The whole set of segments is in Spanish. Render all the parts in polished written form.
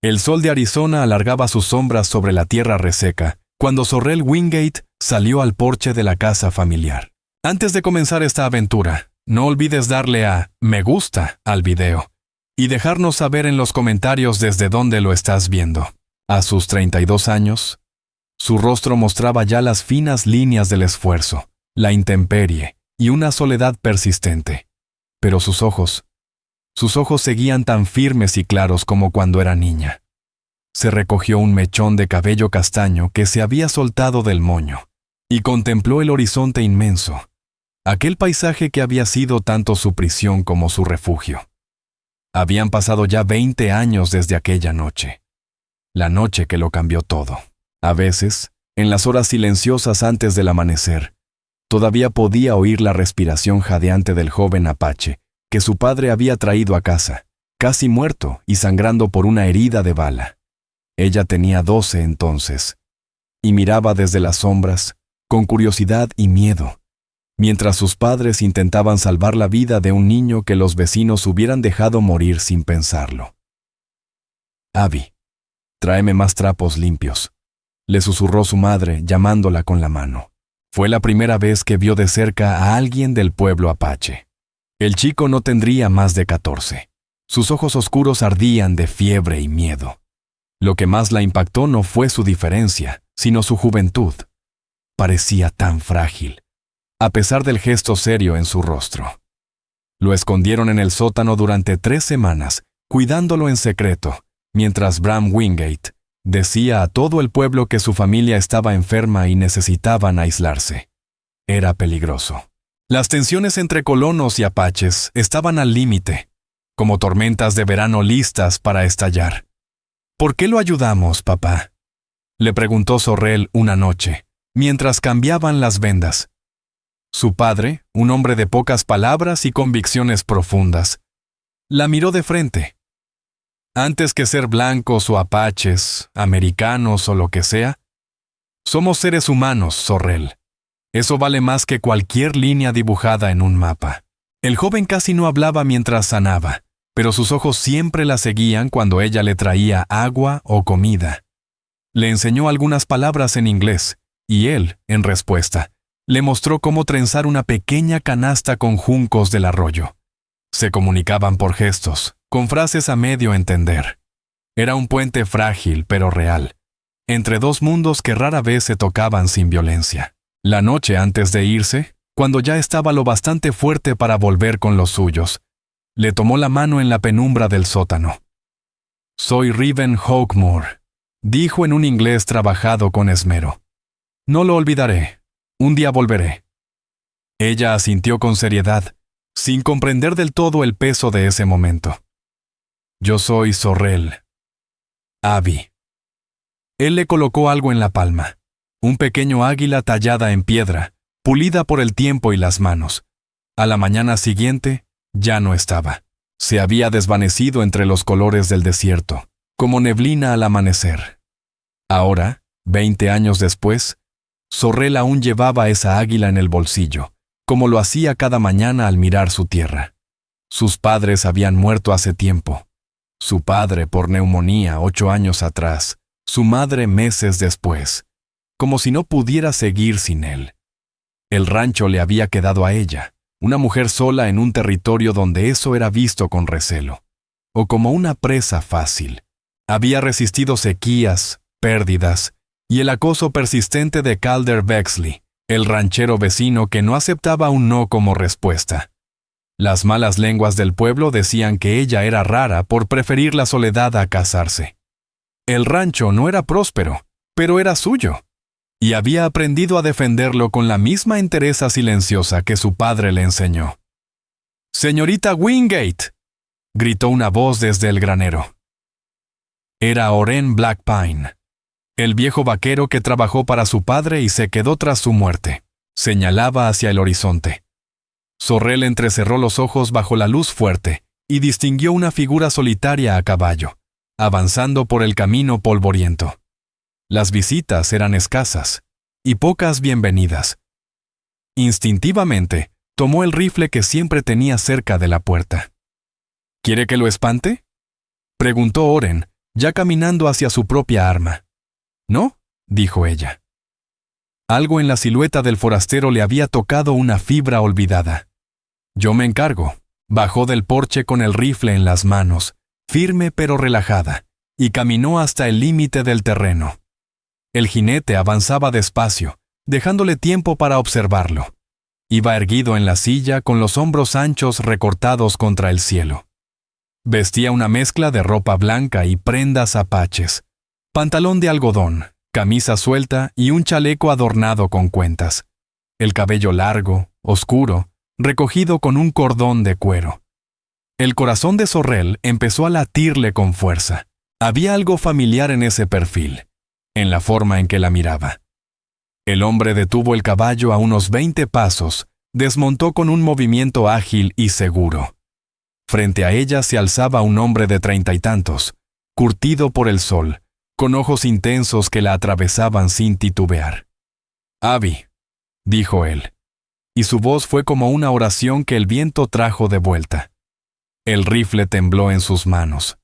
El sol de Arizona alargaba sus sombras sobre la tierra reseca, cuando Zorrel Wingate salió al porche de la casa familiar. Antes de comenzar esta aventura, no olvides darle a me gusta al video y dejarnos saber en los comentarios desde dónde lo estás viendo. A sus 32 años, su rostro mostraba ya las finas líneas del esfuerzo, la intemperie y una soledad persistente. Pero sus ojos seguían tan firmes y claros como cuando era niña. Se recogió un mechón de cabello castaño que se había soltado del moño y contempló el horizonte inmenso, aquel paisaje que había sido tanto su prisión como su refugio. Habían pasado ya 20 años desde aquella noche, la noche que lo cambió todo. A veces, en las horas silenciosas antes del amanecer, todavía podía oír la respiración jadeante del joven apache que su padre había traído a casa, casi muerto y sangrando por una herida de bala. Ella tenía 12 entonces, y miraba desde las sombras, con curiosidad y miedo, mientras sus padres intentaban salvar la vida de un niño que los vecinos hubieran dejado morir sin pensarlo. «Abby, tráeme más trapos limpios», le susurró su madre, llamándola con la mano. Fue la primera vez que vio de cerca a alguien del pueblo apache. El chico no tendría más de 14. Sus ojos oscuros ardían de fiebre y miedo. Lo que más la impactó no fue su diferencia, sino su juventud. Parecía tan frágil, a pesar del gesto serio en su rostro. Lo escondieron en el sótano durante 3 semanas, cuidándolo en secreto, mientras Bram Wingate decía a todo el pueblo que su familia estaba enferma y necesitaban aislarse. Era peligroso. Las tensiones entre colonos y apaches estaban al límite, como tormentas de verano listas para estallar. «¿Por qué lo ayudamos, papá?», le preguntó Zorrel una noche, mientras cambiaban las vendas. Su padre, un hombre de pocas palabras y convicciones profundas, la miró de frente. «Antes que ser blancos o apaches, americanos o lo que sea, somos seres humanos, Zorrel. Eso vale más que cualquier línea dibujada en un mapa». El joven casi no hablaba mientras sanaba, pero sus ojos siempre la seguían cuando ella le traía agua o comida. Le enseñó algunas palabras en inglés, y él, en respuesta, le mostró cómo trenzar una pequeña canasta con juncos del arroyo. Se comunicaban por gestos, con frases a medio entender. Era un puente frágil pero real, entre dos mundos que rara vez se tocaban sin violencia. La noche antes de irse, cuando ya estaba lo bastante fuerte para volver con los suyos, le tomó la mano en la penumbra del sótano. «Soy Riven Hawkmoor», dijo en un inglés trabajado con esmero. «No lo olvidaré. Un día volveré». Ella asintió con seriedad, sin comprender del todo el peso de ese momento. «Yo soy Zorrel. Abby». Él le colocó algo en la palma, un pequeño águila tallada en piedra, pulida por el tiempo y las manos. A la mañana siguiente, ya no estaba. Se había desvanecido entre los colores del desierto, como neblina al amanecer. Ahora, 20 años después, Zorrel aún llevaba esa águila en el bolsillo, como lo hacía cada mañana al mirar su tierra. Sus padres habían muerto hace tiempo. Su padre por neumonía 8 años atrás, su madre meses después, como si no pudiera seguir sin él. El rancho le había quedado a ella, una mujer sola en un territorio donde eso era visto con recelo, o como una presa fácil. Había resistido sequías, pérdidas y el acoso persistente de Calder Bexley, el ranchero vecino que no aceptaba un no como respuesta. Las malas lenguas del pueblo decían que ella era rara por preferir la soledad a casarse. El rancho no era próspero, pero era suyo, y había aprendido a defenderlo con la misma entereza silenciosa que su padre le enseñó. «¡Señorita Wingate!», gritó una voz desde el granero. Era Oren Blackpine, el viejo vaquero que trabajó para su padre y se quedó tras su muerte. Señalaba hacia el horizonte. Zorrel entrecerró los ojos bajo la luz fuerte y distinguió una figura solitaria a caballo, avanzando por el camino polvoriento. Las visitas eran escasas y pocas bienvenidas. Instintivamente, tomó el rifle que siempre tenía cerca de la puerta. «¿Quiere que lo espante?», preguntó Oren, ya caminando hacia su propia arma. «¿No?», dijo ella. Algo en la silueta del forastero le había tocado una fibra olvidada. «Yo me encargo». Bajó del porche con el rifle en las manos, firme pero relajada, y caminó hasta el límite del terreno. El jinete avanzaba despacio, dejándole tiempo para observarlo. Iba erguido en la silla con los hombros anchos recortados contra el cielo. Vestía una mezcla de ropa blanca y prendas apaches, pantalón de algodón, camisa suelta y un chaleco adornado con cuentas. El cabello largo, oscuro, recogido con un cordón de cuero. El corazón de Sorrel empezó a latirle con fuerza. Había algo familiar en ese perfil, en la forma en que la miraba. El hombre detuvo el caballo a unos 20 pasos, desmontó con un movimiento ágil y seguro. Frente a ella se alzaba un hombre de 30 y tantos, curtido por el sol, con ojos intensos que la atravesaban sin titubear. «Abby», dijo él, y su voz fue como una oración que el viento trajo de vuelta. El rifle tembló en sus manos.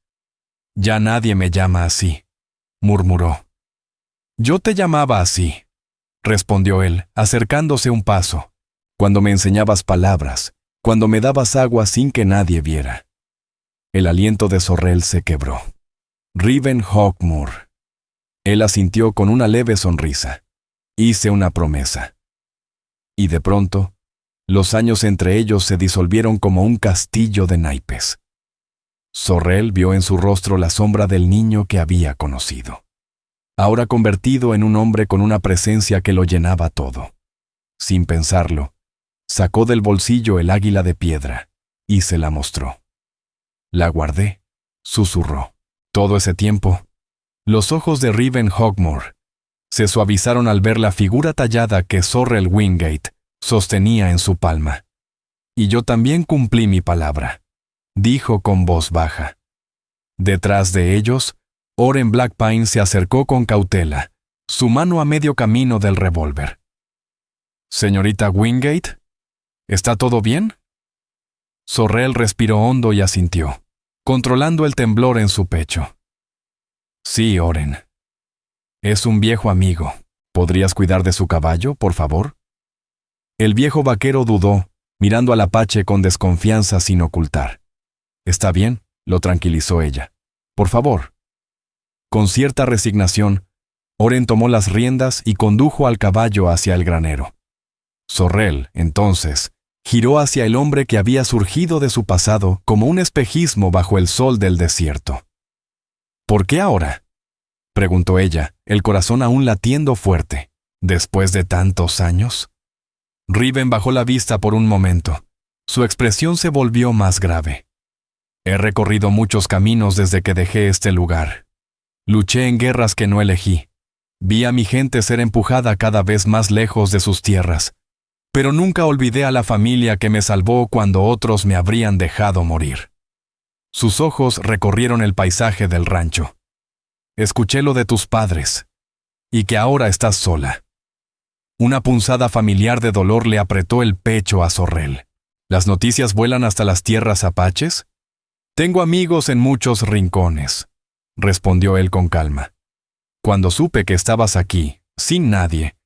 «Ya nadie me llama así», murmuró. «Yo te llamaba así», respondió él, acercándose un paso, «cuando me enseñabas palabras, cuando me dabas agua sin que nadie viera». El aliento de Sorrel se quebró. «Riven Hawkmoor». Él asintió con una leve sonrisa. «Hice una promesa». Y de pronto, los años entre ellos se disolvieron como un castillo de naipes. Sorrel vio en su rostro la sombra del niño que había conocido, ahora convertido en un hombre con una presencia que lo llenaba todo. Sin pensarlo, sacó del bolsillo el águila de piedra y se la mostró. «La guardé», susurró. Todo ese tiempo, los ojos de Riven Hawkmoor se suavizaron al ver la figura tallada que Sorrel Wingate sostenía en su palma. «Y yo también cumplí mi palabra», dijo con voz baja. Detrás de ellos, Oren Blackpine se acercó con cautela, su mano a medio camino del revólver. «Señorita Wingate, ¿está todo bien?». Sorrel respiró hondo y asintió, controlando el temblor en su pecho. «Sí, Oren. Es un viejo amigo. ¿Podrías cuidar de su caballo, por favor?». El viejo vaquero dudó, mirando al apache con desconfianza sin ocultar. «Está bien», lo tranquilizó ella. «Por favor». Con cierta resignación, Oren tomó las riendas y condujo al caballo hacia el granero. Sorrel, entonces, giró hacia el hombre que había surgido de su pasado como un espejismo bajo el sol del desierto. «¿Por qué ahora?», preguntó ella, el corazón aún latiendo fuerte. «¿Después de tantos años?». Riven bajó la vista por un momento. Su expresión se volvió más grave. «He recorrido muchos caminos desde que dejé este lugar. Luché en guerras que no elegí. Vi a mi gente ser empujada cada vez más lejos de sus tierras. Pero nunca olvidé a la familia que me salvó cuando otros me habrían dejado morir». Sus ojos recorrieron el paisaje del rancho. «Escuché lo de tus padres, y que ahora estás sola». Una punzada familiar de dolor le apretó el pecho a Sorrel. «¿Las noticias vuelan hasta las tierras apaches?». «Tengo amigos en muchos rincones», respondió él con calma. «Cuando supe que estabas aquí, sin nadie,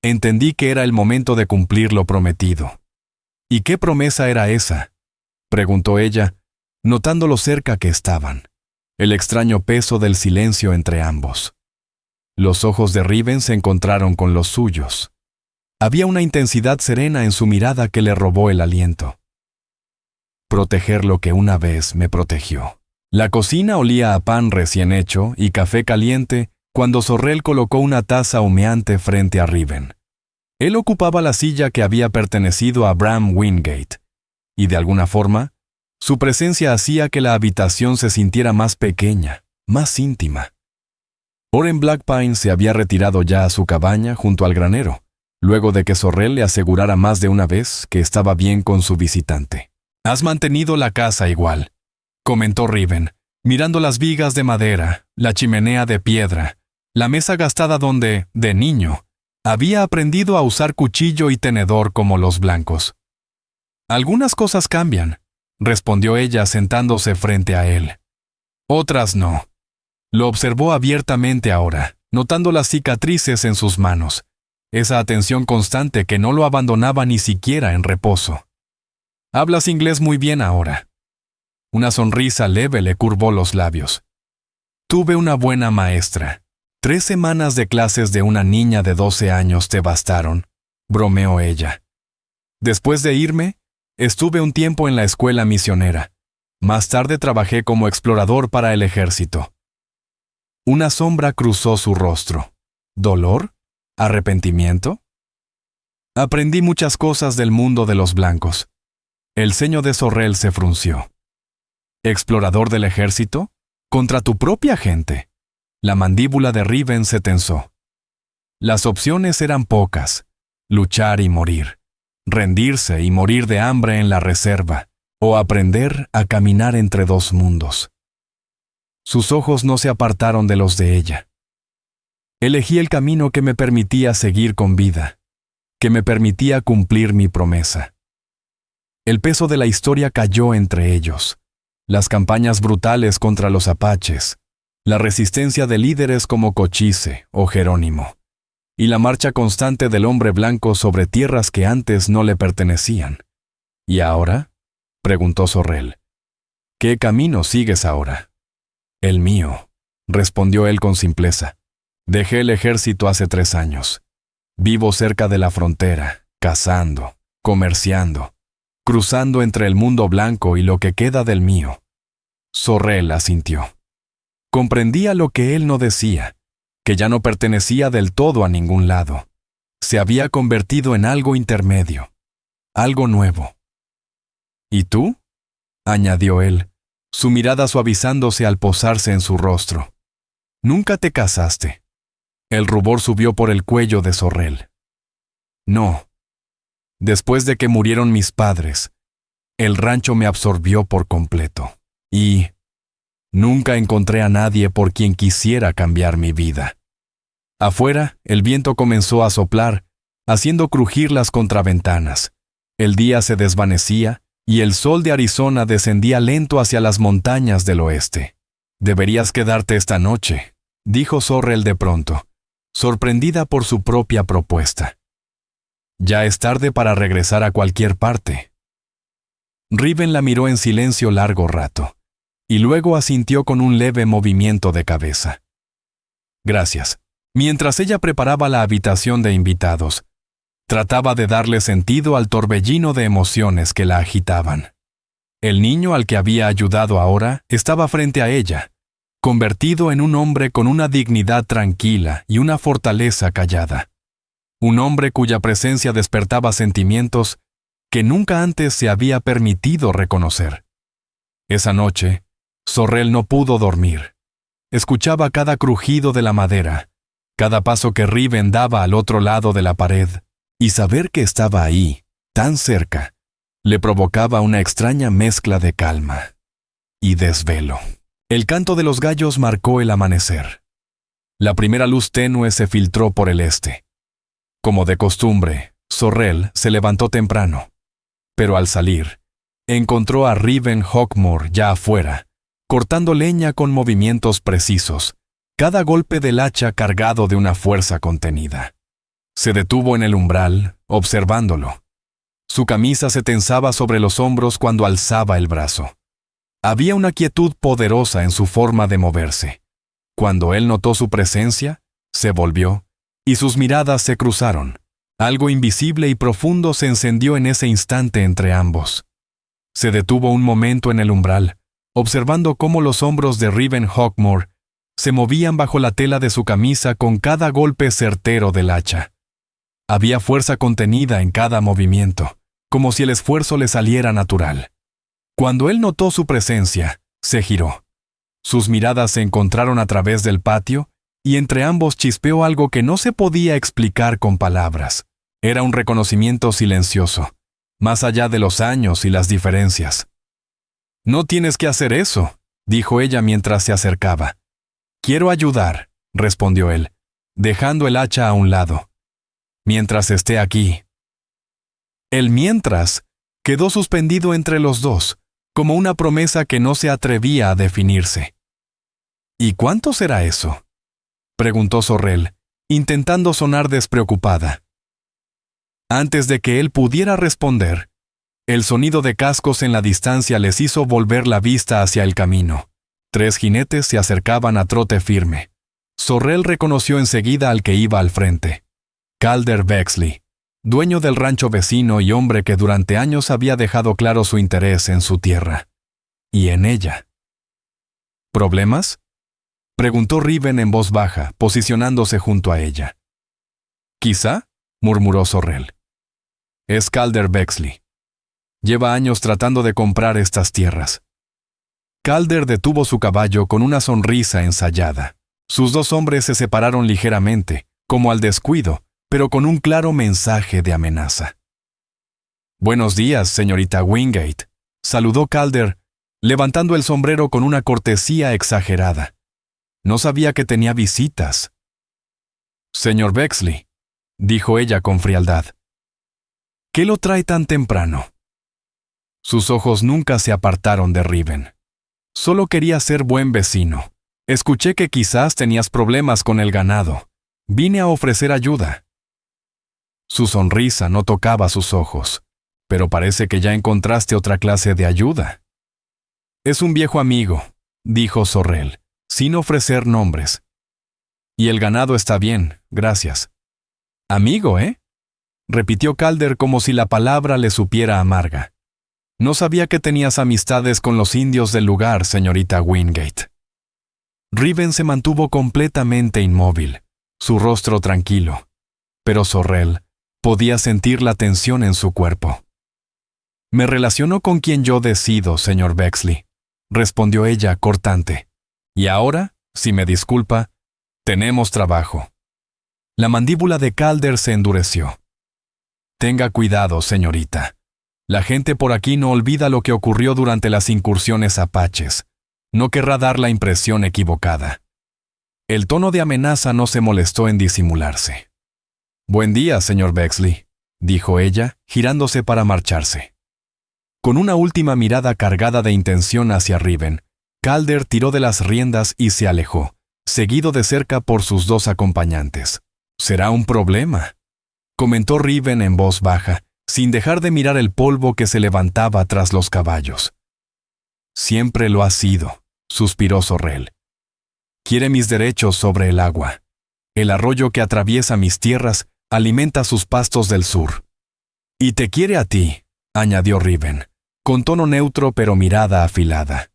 entendí que era el momento de cumplir lo prometido». «¿Y qué promesa era esa?», preguntó ella, notando lo cerca que estaban, el extraño peso del silencio entre ambos. Los ojos de Riven se encontraron con los suyos. Había una intensidad serena en su mirada que le robó el aliento. «Proteger lo que una vez me protegió». La cocina olía a pan recién hecho y café caliente cuando Sorrel colocó una taza humeante frente a Riven. Él ocupaba la silla que había pertenecido a Bram Wingate, y de alguna forma, su presencia hacía que la habitación se sintiera más pequeña, más íntima. Oren Blackpine se había retirado ya a su cabaña junto al granero, luego de que Sorrel le asegurara más de una vez que estaba bien con su visitante. «Has mantenido la casa igual», comentó Riven, mirando las vigas de madera, la chimenea de piedra, la mesa gastada donde, de niño, había aprendido a usar cuchillo y tenedor como los blancos. «Algunas cosas cambian», respondió ella sentándose frente a él. «Otras no. Lo observó abiertamente ahora, notando las cicatrices en sus manos, esa atención constante que no lo abandonaba ni siquiera en reposo. «Hablas inglés muy bien ahora». Una sonrisa leve le curvó los labios. «Tuve una buena maestra. 3 semanas de clases de una niña de 12 años te bastaron», bromeó ella. «Después de irme, estuve un tiempo en la escuela misionera. Más tarde trabajé como explorador para el ejército». Una sombra cruzó su rostro. ¿Dolor? ¿Arrepentimiento? «Aprendí muchas cosas del mundo de los blancos». El ceño de Sorrel se frunció. «¿Explorador del ejército? ¿Contra tu propia gente?» La mandíbula de Riven se tensó. Las opciones eran pocas: luchar y morir, rendirse y morir de hambre en la reserva, o aprender a caminar entre 2 mundos. Sus ojos no se apartaron de los de ella. «Elegí el camino que me permitía seguir con vida, que me permitía cumplir mi promesa». El peso de la historia cayó entre ellos. Las campañas brutales contra los apaches, la resistencia de líderes como Cochise o Jerónimo, y la marcha constante del hombre blanco sobre tierras que antes no le pertenecían. «¿Y ahora?», preguntó Sorrel. «¿Qué camino sigues ahora?». «El mío», respondió él con simpleza. «Dejé el ejército hace 3 años. Vivo cerca de la frontera, cazando, comerciando, cruzando entre el mundo blanco y lo que queda del mío». Sorrel asintió. Comprendía lo que él no decía, que ya no pertenecía del todo a ningún lado. Se había convertido en algo intermedio, algo nuevo. «¿Y tú?», añadió él, su mirada suavizándose al posarse en su rostro. «¿Nunca te casaste?». El rubor subió por el cuello de Sorrel. «No. Después de que murieron mis padres, el rancho me absorbió por completo. Y nunca encontré a nadie por quien quisiera cambiar mi vida». Afuera, el viento comenzó a soplar, haciendo crujir las contraventanas. El día se desvanecía y el sol de Arizona descendía lento hacia las montañas del oeste. «Deberías quedarte esta noche», dijo Sorrel de pronto, sorprendida por su propia propuesta. «Ya es tarde para regresar a cualquier parte». Riven la miró en silencio largo rato, y luego asintió con un leve movimiento de cabeza. «Gracias». Mientras ella preparaba la habitación de invitados, trataba de darle sentido al torbellino de emociones que la agitaban. El niño al que había ayudado ahora estaba frente a ella, convertido en un hombre con una dignidad tranquila y una fortaleza callada. Un hombre cuya presencia despertaba sentimientos que nunca antes se había permitido reconocer. Esa noche, Sorrel no pudo dormir. Escuchaba cada crujido de la madera, cada paso que Riven daba al otro lado de la pared, y saber que estaba ahí, tan cerca, le provocaba una extraña mezcla de calma y desvelo. El canto de los gallos marcó el amanecer. La primera luz tenue se filtró por el este. Como de costumbre, Sorrel se levantó temprano, pero al salir, encontró a Riven Hawkmoor ya afuera, cortando leña con movimientos precisos, cada golpe del hacha cargado de una fuerza contenida. Se detuvo en el umbral, observándolo. Su camisa se tensaba sobre los hombros cuando alzaba el brazo. Había una quietud poderosa en su forma de moverse. Cuando él notó su presencia, se volvió, y sus miradas se cruzaron. Algo invisible y profundo se encendió en ese instante entre ambos. Se detuvo un momento en el umbral, observando cómo los hombros de Riven Hawkmoor se movían bajo la tela de su camisa con cada golpe certero del hacha. Había fuerza contenida en cada movimiento, como si el esfuerzo le saliera natural. Cuando él notó su presencia, se giró. Sus miradas se encontraron a través del patio, y entre ambos chispeó algo que no se podía explicar con palabras. Era un reconocimiento silencioso, más allá de los años y las diferencias. «No tienes que hacer eso», dijo ella mientras se acercaba. «Quiero ayudar», respondió él, dejando el hacha a un lado. «Mientras esté aquí». El mientras quedó suspendido entre los dos, como una promesa que no se atrevía a definirse. ¿Y cuánto será eso?, preguntó Sorrel, intentando sonar despreocupada. Antes de que él pudiera responder, el sonido de cascos en la distancia les hizo volver la vista hacia el camino. 3 jinetes se acercaban a trote firme. Sorrel reconoció enseguida al que iba al frente. Calder Bexley, dueño del rancho vecino y hombre que durante años había dejado claro su interés en su tierra. Y en ella. ¿Problemas?, preguntó Riven en voz baja, posicionándose junto a ella. «Quizá», murmuró Sorrel. «Es Calder Bexley. Lleva años tratando de comprar estas tierras». Calder detuvo su caballo con una sonrisa ensayada. Sus 2 hombres se separaron ligeramente, como al descuido, pero con un claro mensaje de amenaza. «Buenos días, señorita Wingate», saludó Calder, levantando el sombrero con una cortesía exagerada. No sabía que tenía visitas. «Señor Bexley», dijo ella con frialdad. «¿Qué lo trae tan temprano?». Sus ojos nunca se apartaron de Riven. «Solo quería ser buen vecino. Escuché que quizás tenías problemas con el ganado. Vine a ofrecer ayuda». Su sonrisa no tocaba sus ojos, pero parece que ya encontraste otra clase de ayuda. «Es un viejo amigo», dijo Sorrel, sin ofrecer nombres. «Y el ganado está bien, gracias». «Amigo, ¿eh?», repitió Calder como si la palabra le supiera amarga. «No sabía que tenías amistades con los indios del lugar, señorita Wingate». Riven se mantuvo completamente inmóvil, su rostro tranquilo, pero Sorrel podía sentir la tensión en su cuerpo. «Me relaciono con quien yo decido, señor Bexley», respondió ella cortante. «Y ahora, si me disculpa, tenemos trabajo». La mandíbula de Calder se endureció. «Tenga cuidado, señorita. La gente por aquí no olvida lo que ocurrió durante las incursiones apaches. No querrá dar la impresión equivocada». El tono de amenaza no se molestó en disimularse. «Buen día, señor Bexley», dijo ella, girándose para marcharse. Con una última mirada cargada de intención hacia Riven, Calder tiró de las riendas y se alejó, seguido de cerca por sus 2 acompañantes. «Será un problema», comentó Riven en voz baja, sin dejar de mirar el polvo que se levantaba tras los caballos. «Siempre lo ha sido», suspiró Sorrel. «Quiere mis derechos sobre el agua. El arroyo que atraviesa mis tierras alimenta sus pastos del sur». «Y te quiere a ti», añadió Riven, con tono neutro pero mirada afilada.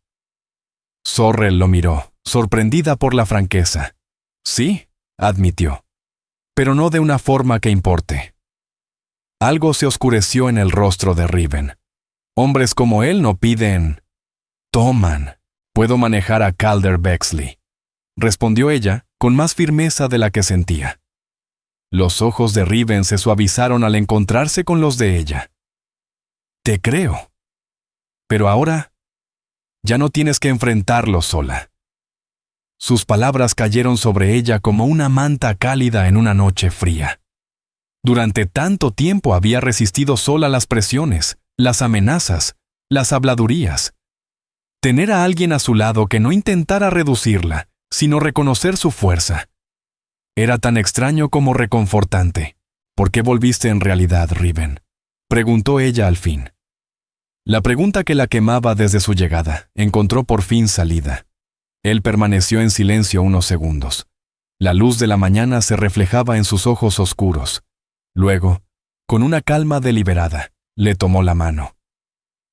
Sorrel lo miró, sorprendida por la franqueza. «Sí», admitió, «pero no de una forma que importe». Algo se oscureció en el rostro de Riven. Hombres como él no piden, toman. «Puedo manejar a Calder Bexley», respondió ella, con más firmeza de la que sentía. Los ojos de Riven se suavizaron al encontrarse con los de ella. «Te creo. Pero ahora, ya no tienes que enfrentarlo sola». Sus palabras cayeron sobre ella como una manta cálida en una noche fría. Durante tanto tiempo había resistido sola las presiones, las amenazas, las habladurías. Tener a alguien a su lado que no intentara reducirla, sino reconocer su fuerza. Era tan extraño como reconfortante. «¿Por qué volviste en realidad, Riven?», preguntó ella al fin. La pregunta que la quemaba desde su llegada encontró por fin salida. Él permaneció en silencio unos segundos. La luz de la mañana se reflejaba en sus ojos oscuros. Luego, con una calma deliberada, le tomó la mano.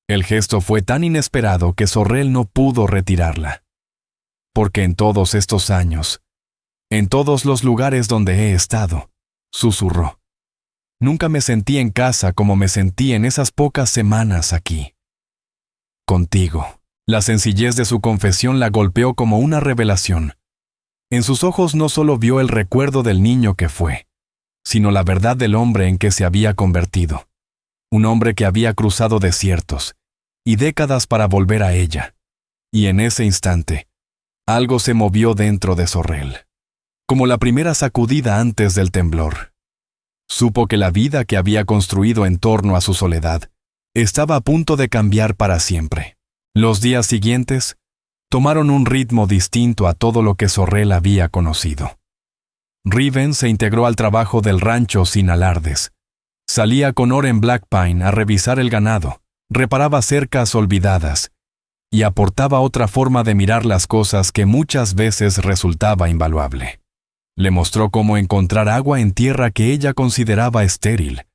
El gesto fue tan inesperado que Sorrel no pudo retirarla. «Porque en todos estos años, en todos los lugares donde he estado», susurró, «nunca me sentí en casa como me sentí en esas pocas semanas aquí. Contigo». La sencillez de su confesión la golpeó como una revelación. En sus ojos no solo vio el recuerdo del niño que fue, sino la verdad del hombre en que se había convertido. Un hombre que había cruzado desiertos y décadas para volver a ella. Y en ese instante, algo se movió dentro de Sorrel, como la primera sacudida antes del temblor. Supo que la vida que había construido en torno a su soledad estaba a punto de cambiar para siempre. Los días siguientes tomaron un ritmo distinto a todo lo que Sorrel había conocido. Riven se integró al trabajo del rancho sin alardes. Salía con Oren Blackpine a revisar el ganado, reparaba cercas olvidadas y aportaba otra forma de mirar las cosas que muchas veces resultaba invaluable. Le mostró cómo encontrar agua en tierra que ella consideraba estéril,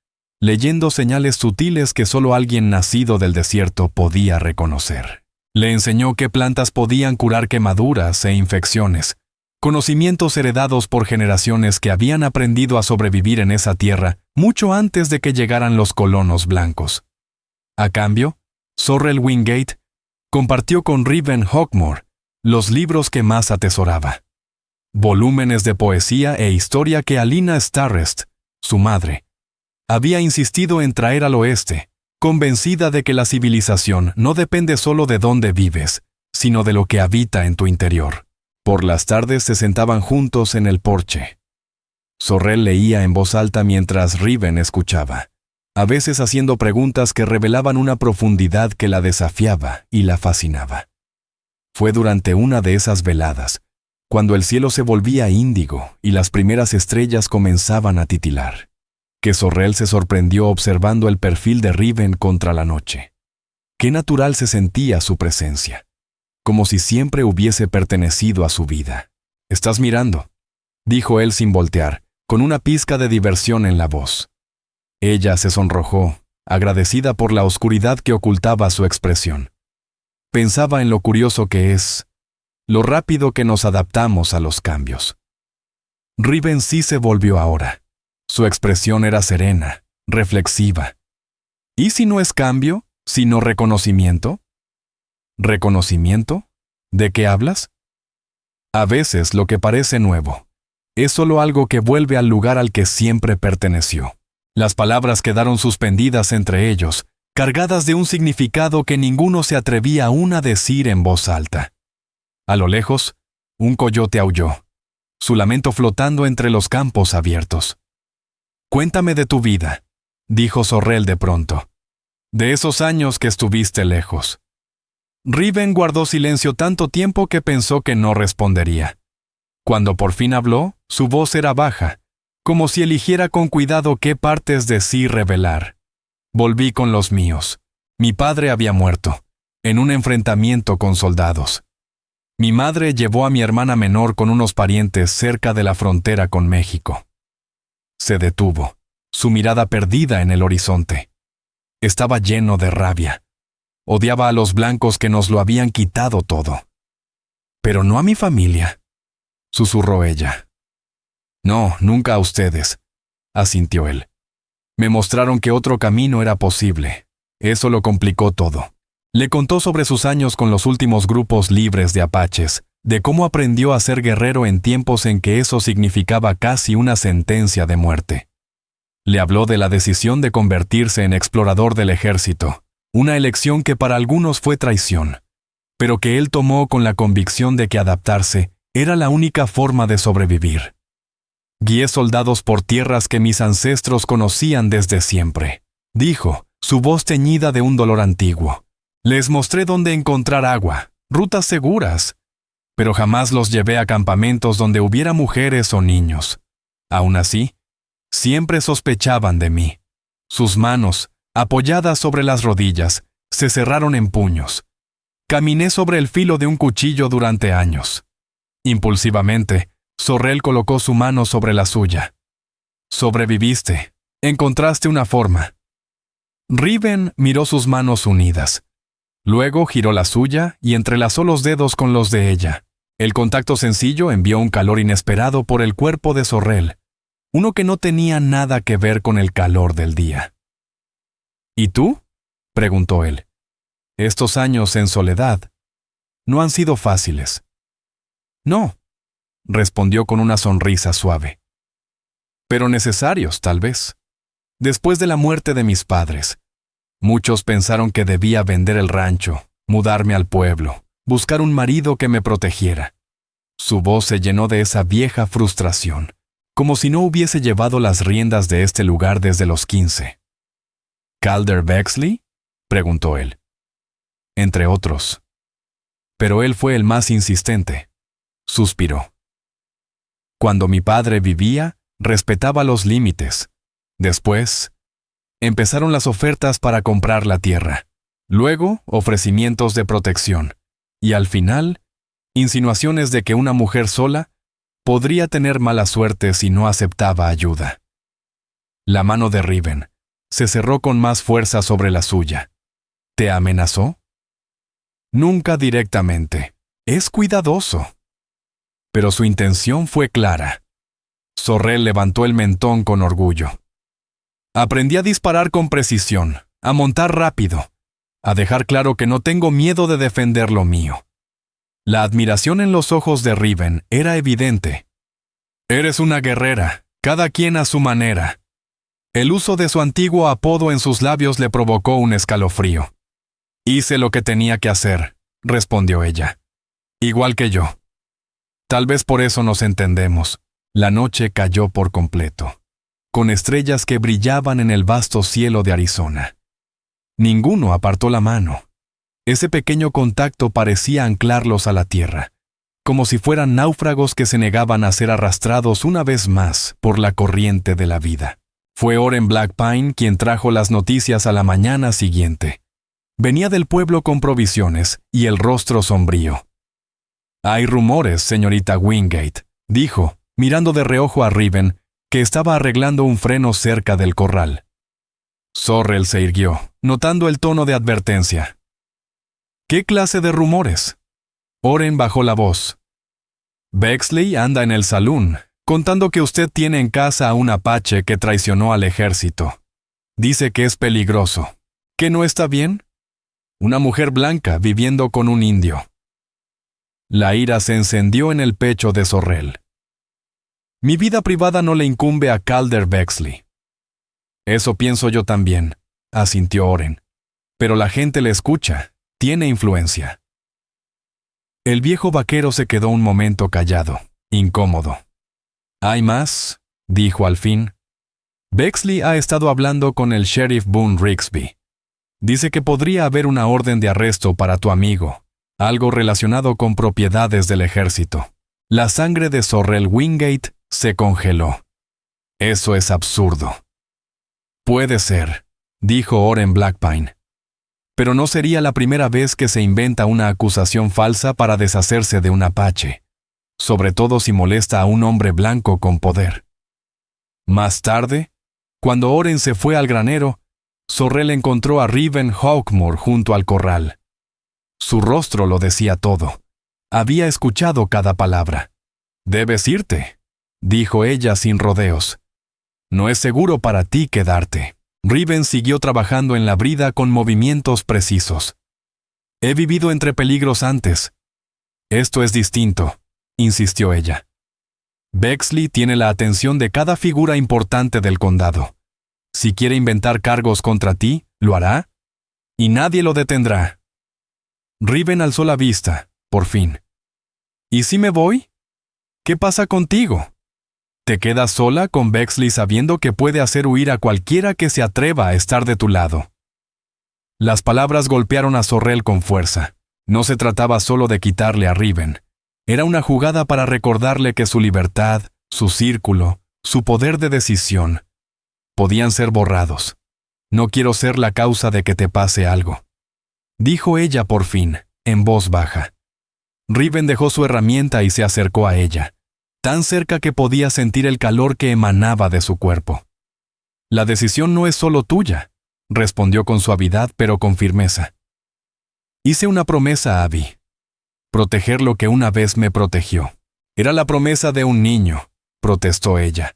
leyendo señales sutiles que solo alguien nacido del desierto podía reconocer. Le enseñó qué plantas podían curar quemaduras e infecciones, conocimientos heredados por generaciones que habían aprendido a sobrevivir en esa tierra mucho antes de que llegaran los colonos blancos. A cambio, Sorrel Wingate compartió con Riven Hawkmoor los libros que más atesoraba. Volúmenes de poesía e historia que Alina Starrest, su madre, había insistido en traer al oeste, convencida de que la civilización no depende solo de dónde vives, sino de lo que habita en tu interior. Por las tardes se sentaban juntos en el porche. Sorrel leía en voz alta mientras Riven escuchaba, a veces haciendo preguntas que revelaban una profundidad que la desafiaba y la fascinaba. Fue durante una de esas veladas, cuando el cielo se volvía índigo y las primeras estrellas comenzaban a titilar, que Sorrel se sorprendió observando el perfil de Riven contra la noche. Qué natural se sentía su presencia, como si siempre hubiese pertenecido a su vida. «¿Estás mirando?», dijo él sin voltear, con una pizca de diversión en la voz. Ella se sonrojó, agradecida por la oscuridad que ocultaba su expresión. Pensaba en lo curioso que es, lo rápido que nos adaptamos a los cambios. Riven sí se volvió ahora. Su expresión era serena, reflexiva. ¿Y si no es cambio, sino reconocimiento? ¿Reconocimiento? ¿De qué hablas? A veces lo que parece nuevo es solo algo que vuelve al lugar al que siempre perteneció. Las palabras quedaron suspendidas entre ellos, cargadas de un significado que ninguno se atrevía aún a decir en voz alta. A lo lejos, un coyote aulló, su lamento flotando entre los campos abiertos. «Cuéntame de tu vida», dijo Sorrel de pronto, «de esos años que estuviste lejos». Riven guardó silencio tanto tiempo que pensó que no respondería. Cuando por fin habló, su voz era baja, como si eligiera con cuidado qué partes de sí revelar. «Volví con los míos. Mi padre había muerto, en un enfrentamiento con soldados. Mi madre llevó a mi hermana menor con unos parientes cerca de la frontera con México». Se detuvo, su mirada perdida en el horizonte. Estaba lleno de rabia. Odiaba a los blancos que nos lo habían quitado todo. «Pero no a mi familia», susurró ella. «No, nunca a ustedes», asintió él. «Me mostraron que otro camino era posible. Eso lo complicó todo». Le contó sobre sus años con los últimos grupos libres de apaches, de cómo aprendió a ser guerrero en tiempos en que eso significaba casi una sentencia de muerte. Le habló de la decisión de convertirse en explorador del ejército, una elección que para algunos fue traición, pero que él tomó con la convicción de que adaptarse era la única forma de sobrevivir. «Guié soldados por tierras que mis ancestros conocían desde siempre», dijo, su voz teñida de un dolor antiguo. «Les mostré dónde encontrar agua, rutas seguras, pero jamás los llevé a campamentos donde hubiera mujeres o niños. Aún así, siempre sospechaban de mí. Sus manos, apoyadas sobre las rodillas, se cerraron en puños. Caminé sobre el filo de un cuchillo durante años». Impulsivamente, Sorrel colocó su mano sobre la suya. «Sobreviviste. Encontraste una forma». Riven miró sus manos unidas. Luego giró la suya y entrelazó los dedos con los de ella. El contacto sencillo envió un calor inesperado por el cuerpo de Sorrel, uno que no tenía nada que ver con el calor del día. «¿Y tú?», preguntó él. «Estos años en soledad no han sido fáciles». «No», respondió con una sonrisa suave. «Pero necesarios, tal vez. Después de la muerte de mis padres, muchos pensaron que debía vender el rancho, mudarme al pueblo, buscar un marido que me protegiera». Su voz se llenó de esa vieja frustración, como si no hubiese llevado las riendas de este lugar desde los 15. «¿Calder Bexley?», preguntó él. «Entre otros». pero él fue el más insistente. Suspiró. Cuando mi padre vivía, respetaba los límites. Después, empezaron las ofertas para comprar la tierra. Luego, ofrecimientos de protección. Y al final, insinuaciones de que una mujer sola podría tener mala suerte si no aceptaba ayuda. La mano de Riven se cerró con más fuerza sobre la suya. ¿Te amenazó? Nunca directamente. Es cuidadoso. Pero su intención fue clara. Zorrel levantó el mentón con orgullo. Aprendí a disparar con precisión, a montar rápido, a dejar claro que no tengo miedo de defender lo mío. La admiración en los ojos de Riven era evidente. Eres una guerrera, cada quien a su manera. El uso de su antiguo apodo en sus labios le provocó un escalofrío. Hice lo que tenía que hacer, respondió ella. Igual que yo. Tal vez por eso nos entendemos. La noche cayó por completo, con estrellas que brillaban en el vasto cielo de Arizona. Ninguno apartó la mano. Ese pequeño contacto parecía anclarlos a la tierra, como si fueran náufragos que se negaban a ser arrastrados una vez más por la corriente de la vida. Fue Oren Blackpine quien trajo las noticias a la mañana siguiente. Venía del pueblo con provisiones y el rostro sombrío. Hay rumores, señorita Wingate, dijo, mirando de reojo a Riven, que estaba arreglando un freno cerca del corral. Zorrel se irguió, notando el tono de advertencia. ¿Qué clase de rumores? Oren bajó la voz. Bexley anda en el salón, contando que usted tiene en casa a un apache que traicionó al ejército. Dice que es peligroso. ¿Que no está bien? Una mujer blanca viviendo con un indio. La ira se encendió en el pecho de Zorrel. Mi vida privada no le incumbe a Calder Bexley. Eso pienso yo también, asintió Oren. Pero la gente le escucha, tiene influencia. El viejo vaquero se quedó un momento callado, incómodo. ¿Hay más?, dijo al fin. Bexley ha estado hablando con el sheriff Boone Rigsby. Dice que podría haber una orden de arresto para tu amigo, algo relacionado con propiedades del ejército. La sangre de Zorrel Wingate se congeló. Eso es absurdo. Puede ser, dijo Oren Blackpine. Pero no sería la primera vez que se inventa una acusación falsa para deshacerse de un apache, sobre todo si molesta a un hombre blanco con poder. Más tarde, cuando Oren se fue al granero, Zorrel encontró a Riven Hawkmoor junto al corral. Su rostro lo decía todo. Había escuchado cada palabra. «Debes irte», dijo ella sin rodeos. «No es seguro para ti quedarte». Riven siguió trabajando en la brida con movimientos precisos. «He vivido entre peligros antes». «Esto es distinto», insistió ella. «Bexley tiene la atención de cada figura importante del condado. Si quiere inventar cargos contra ti, lo hará, y nadie lo detendrá». Riven alzó la vista, por fin. «¿Y si me voy? ¿Qué pasa contigo? ¿Te quedas sola con Bexley sabiendo que puede hacer huir a cualquiera que se atreva a estar de tu lado?» Las palabras golpearon a Zorrel con fuerza. No se trataba solo de quitarle a Riven. Era una jugada para recordarle que su libertad, su círculo, su poder de decisión, podían ser borrados. «No quiero ser la causa de que te pase algo», dijo ella por fin, en voz baja. Riven dejó su herramienta y se acercó a ella, tan cerca que podía sentir el calor que emanaba de su cuerpo. «La decisión no es solo tuya», respondió con suavidad pero con firmeza. «Hice una promesa a Abby. Proteger lo que una vez me protegió. Era la promesa de un niño», protestó ella.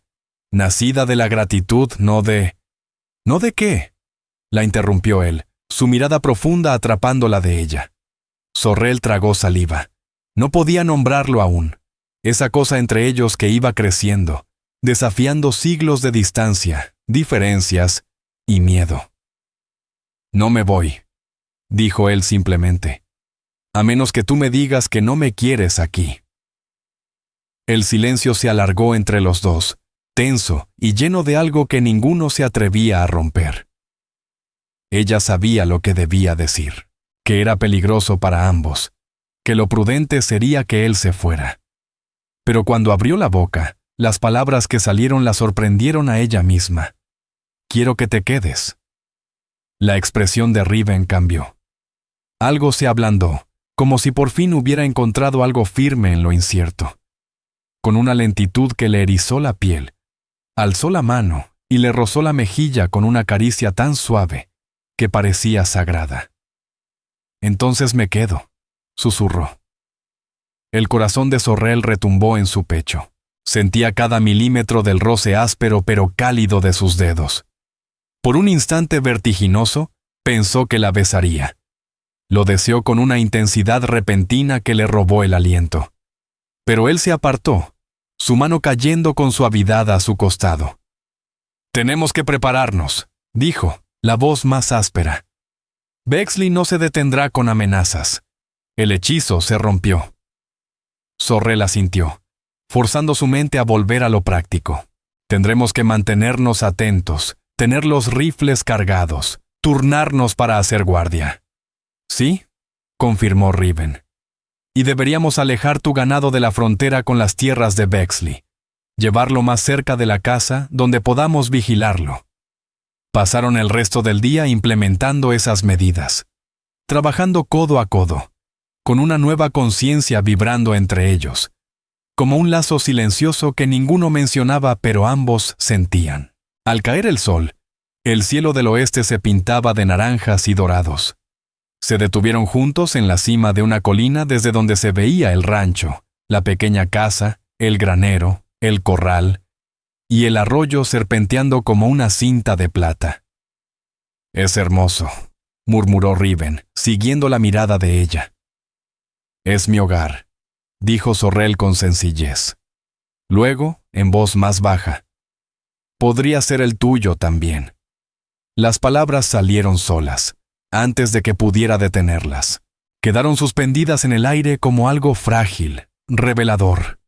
«Nacida de la gratitud, no de...» «¿No de qué?», la interrumpió él, su mirada profunda atrapándola de ella. Zorrel tragó saliva. No podía nombrarlo aún. Esa cosa entre ellos que iba creciendo, desafiando siglos de distancia, diferencias y miedo. «No me voy», dijo él simplemente, «a menos que tú me digas que no me quieres aquí». El silencio se alargó entre los dos, tenso y lleno de algo que ninguno se atrevía a romper. Ella sabía lo que debía decir, que era peligroso para ambos, que lo prudente sería que él se fuera. Pero cuando abrió la boca, las palabras que salieron la sorprendieron a ella misma. «Quiero que te quedes». La expresión de Riven cambió. Algo se ablandó, como si por fin hubiera encontrado algo firme en lo incierto. Con una lentitud que le erizó la piel, alzó la mano y le rozó la mejilla con una caricia tan suave que parecía sagrada. «Entonces me quedo», susurró. El corazón de Sorrel retumbó en su pecho. Sentía cada milímetro del roce áspero pero cálido de sus dedos. Por un instante vertiginoso, pensó que la besaría. Lo deseó con una intensidad repentina que le robó el aliento. Pero él se apartó, su mano cayendo con suavidad a su costado. «Tenemos que prepararnos», dijo, la voz más áspera. «Bexley no se detendrá con amenazas». El hechizo se rompió. Sorrel asintió, forzando su mente a volver a lo práctico. «Tendremos que mantenernos atentos, tener los rifles cargados, turnarnos para hacer guardia». «Sí», confirmó Riven. «Y deberíamos alejar tu ganado de la frontera con las tierras de Bexley, llevarlo más cerca de la casa donde podamos vigilarlo». Pasaron el resto del día implementando esas medidas, trabajando codo a codo, con una nueva conciencia vibrando entre ellos, como un lazo silencioso que ninguno mencionaba pero ambos sentían. Al caer el sol, el cielo del oeste se pintaba de naranjas y dorados. Se detuvieron juntos en la cima de una colina desde donde se veía el rancho, la pequeña casa, el granero, el corral y el arroyo serpenteando como una cinta de plata. «Es hermoso», murmuró Riven, siguiendo la mirada de ella. «Es mi hogar», dijo Sorrel con sencillez. Luego, en voz más baja, «podría ser el tuyo también». Las palabras salieron solas, antes de que pudiera detenerlas. Quedaron suspendidas en el aire como algo frágil, revelador.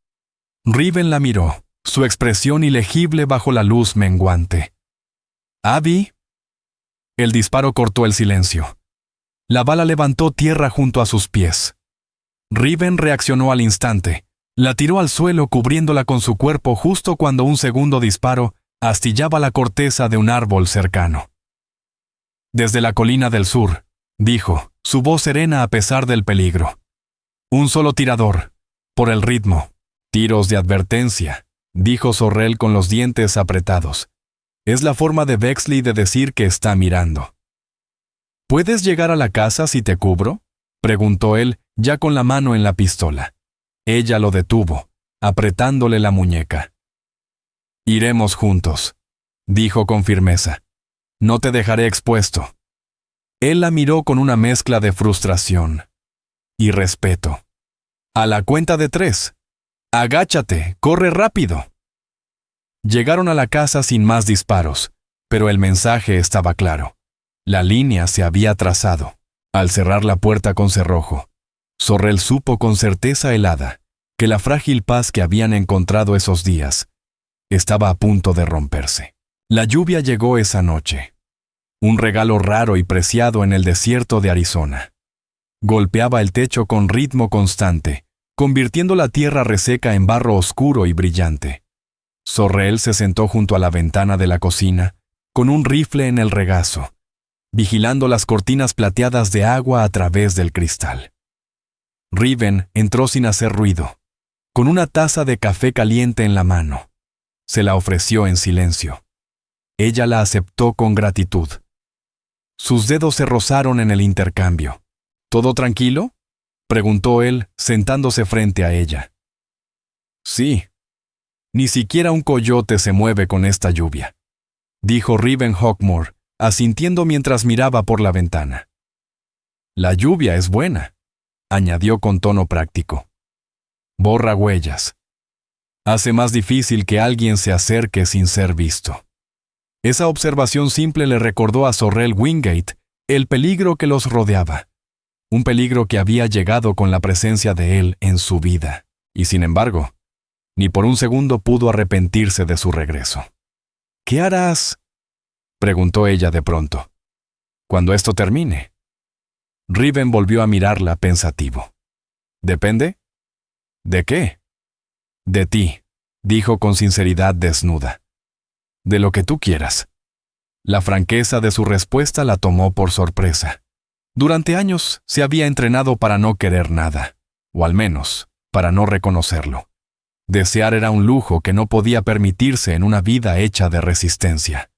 Riven la miró, su expresión ilegible bajo la luz menguante. «¿Abby?» El disparo cortó el silencio. La bala levantó tierra junto a sus pies. Riven reaccionó al instante. La tiró al suelo cubriéndola con su cuerpo justo cuando un segundo disparo astillaba la corteza de un árbol cercano. «Desde la colina del sur», dijo, su voz serena a pesar del peligro. «Un solo tirador, por el ritmo». «Tiros de advertencia», dijo Sorrel con los dientes apretados. «Es la forma de Bexley de decir que está mirando». «¿Puedes llegar a la casa si te cubro?», preguntó él, ya con la mano en la pistola. Ella lo detuvo, apretándole la muñeca. «Iremos juntos», dijo con firmeza. «No te dejaré expuesto». Él la miró con una mezcla de frustración y respeto. «A la cuenta de 3. Agáchate, corre rápido». Llegaron a la casa sin más disparos, pero el mensaje estaba claro. La línea se había trazado. Al cerrar la puerta con cerrojo, Sorrel supo con certeza helada que la frágil paz que habían encontrado esos días estaba a punto de romperse. La lluvia llegó esa noche, un regalo raro y preciado en el desierto de Arizona. Golpeaba el techo con ritmo constante, convirtiendo la tierra reseca en barro oscuro y brillante. Sorrel se sentó junto a la ventana de la cocina, con un rifle en el regazo, vigilando las cortinas plateadas de agua a través del cristal. Riven entró sin hacer ruido, con una taza de café caliente en la mano. Se la ofreció en silencio. Ella la aceptó con gratitud. Sus dedos se rozaron en el intercambio. «¿Todo tranquilo?», preguntó él, sentándose frente a ella. «Sí. Ni siquiera un coyote se mueve con esta lluvia», dijo Riven Hawkmoor, asintiendo mientras miraba por la ventana. «La lluvia es buena», añadió con tono práctico. «Borra huellas. Hace más difícil que alguien se acerque sin ser visto». Esa observación simple le recordó a Sorrel Wingate el peligro que los rodeaba, un peligro que había llegado con la presencia de él en su vida, y sin embargo, ni por un segundo pudo arrepentirse de su regreso. «¿Qué harás?», preguntó ella de pronto. «Cuando esto termine». Riven volvió a mirarla pensativo. ¿Depende? ¿De qué? De ti, dijo con sinceridad desnuda. De lo que tú quieras. La franqueza de su respuesta la tomó por sorpresa. Durante años se había entrenado para no querer nada, o al menos, para no reconocerlo. Desear era un lujo que no podía permitirse en una vida hecha de resistencia.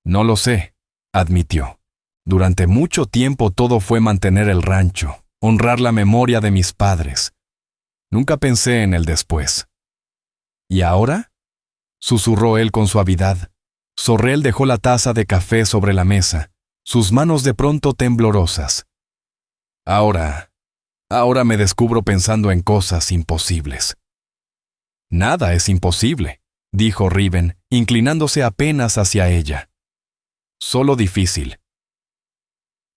No lo sé, admitió. Durante mucho tiempo todo fue mantener el rancho, honrar la memoria de mis padres. Nunca pensé en el después. ¿Y ahora?, susurró él con suavidad. Sorrel dejó la taza de café sobre la mesa, sus manos de pronto temblorosas. Ahora me descubro pensando en cosas imposibles. Nada es imposible, dijo Riven, inclinándose apenas hacia ella. Solo difícil.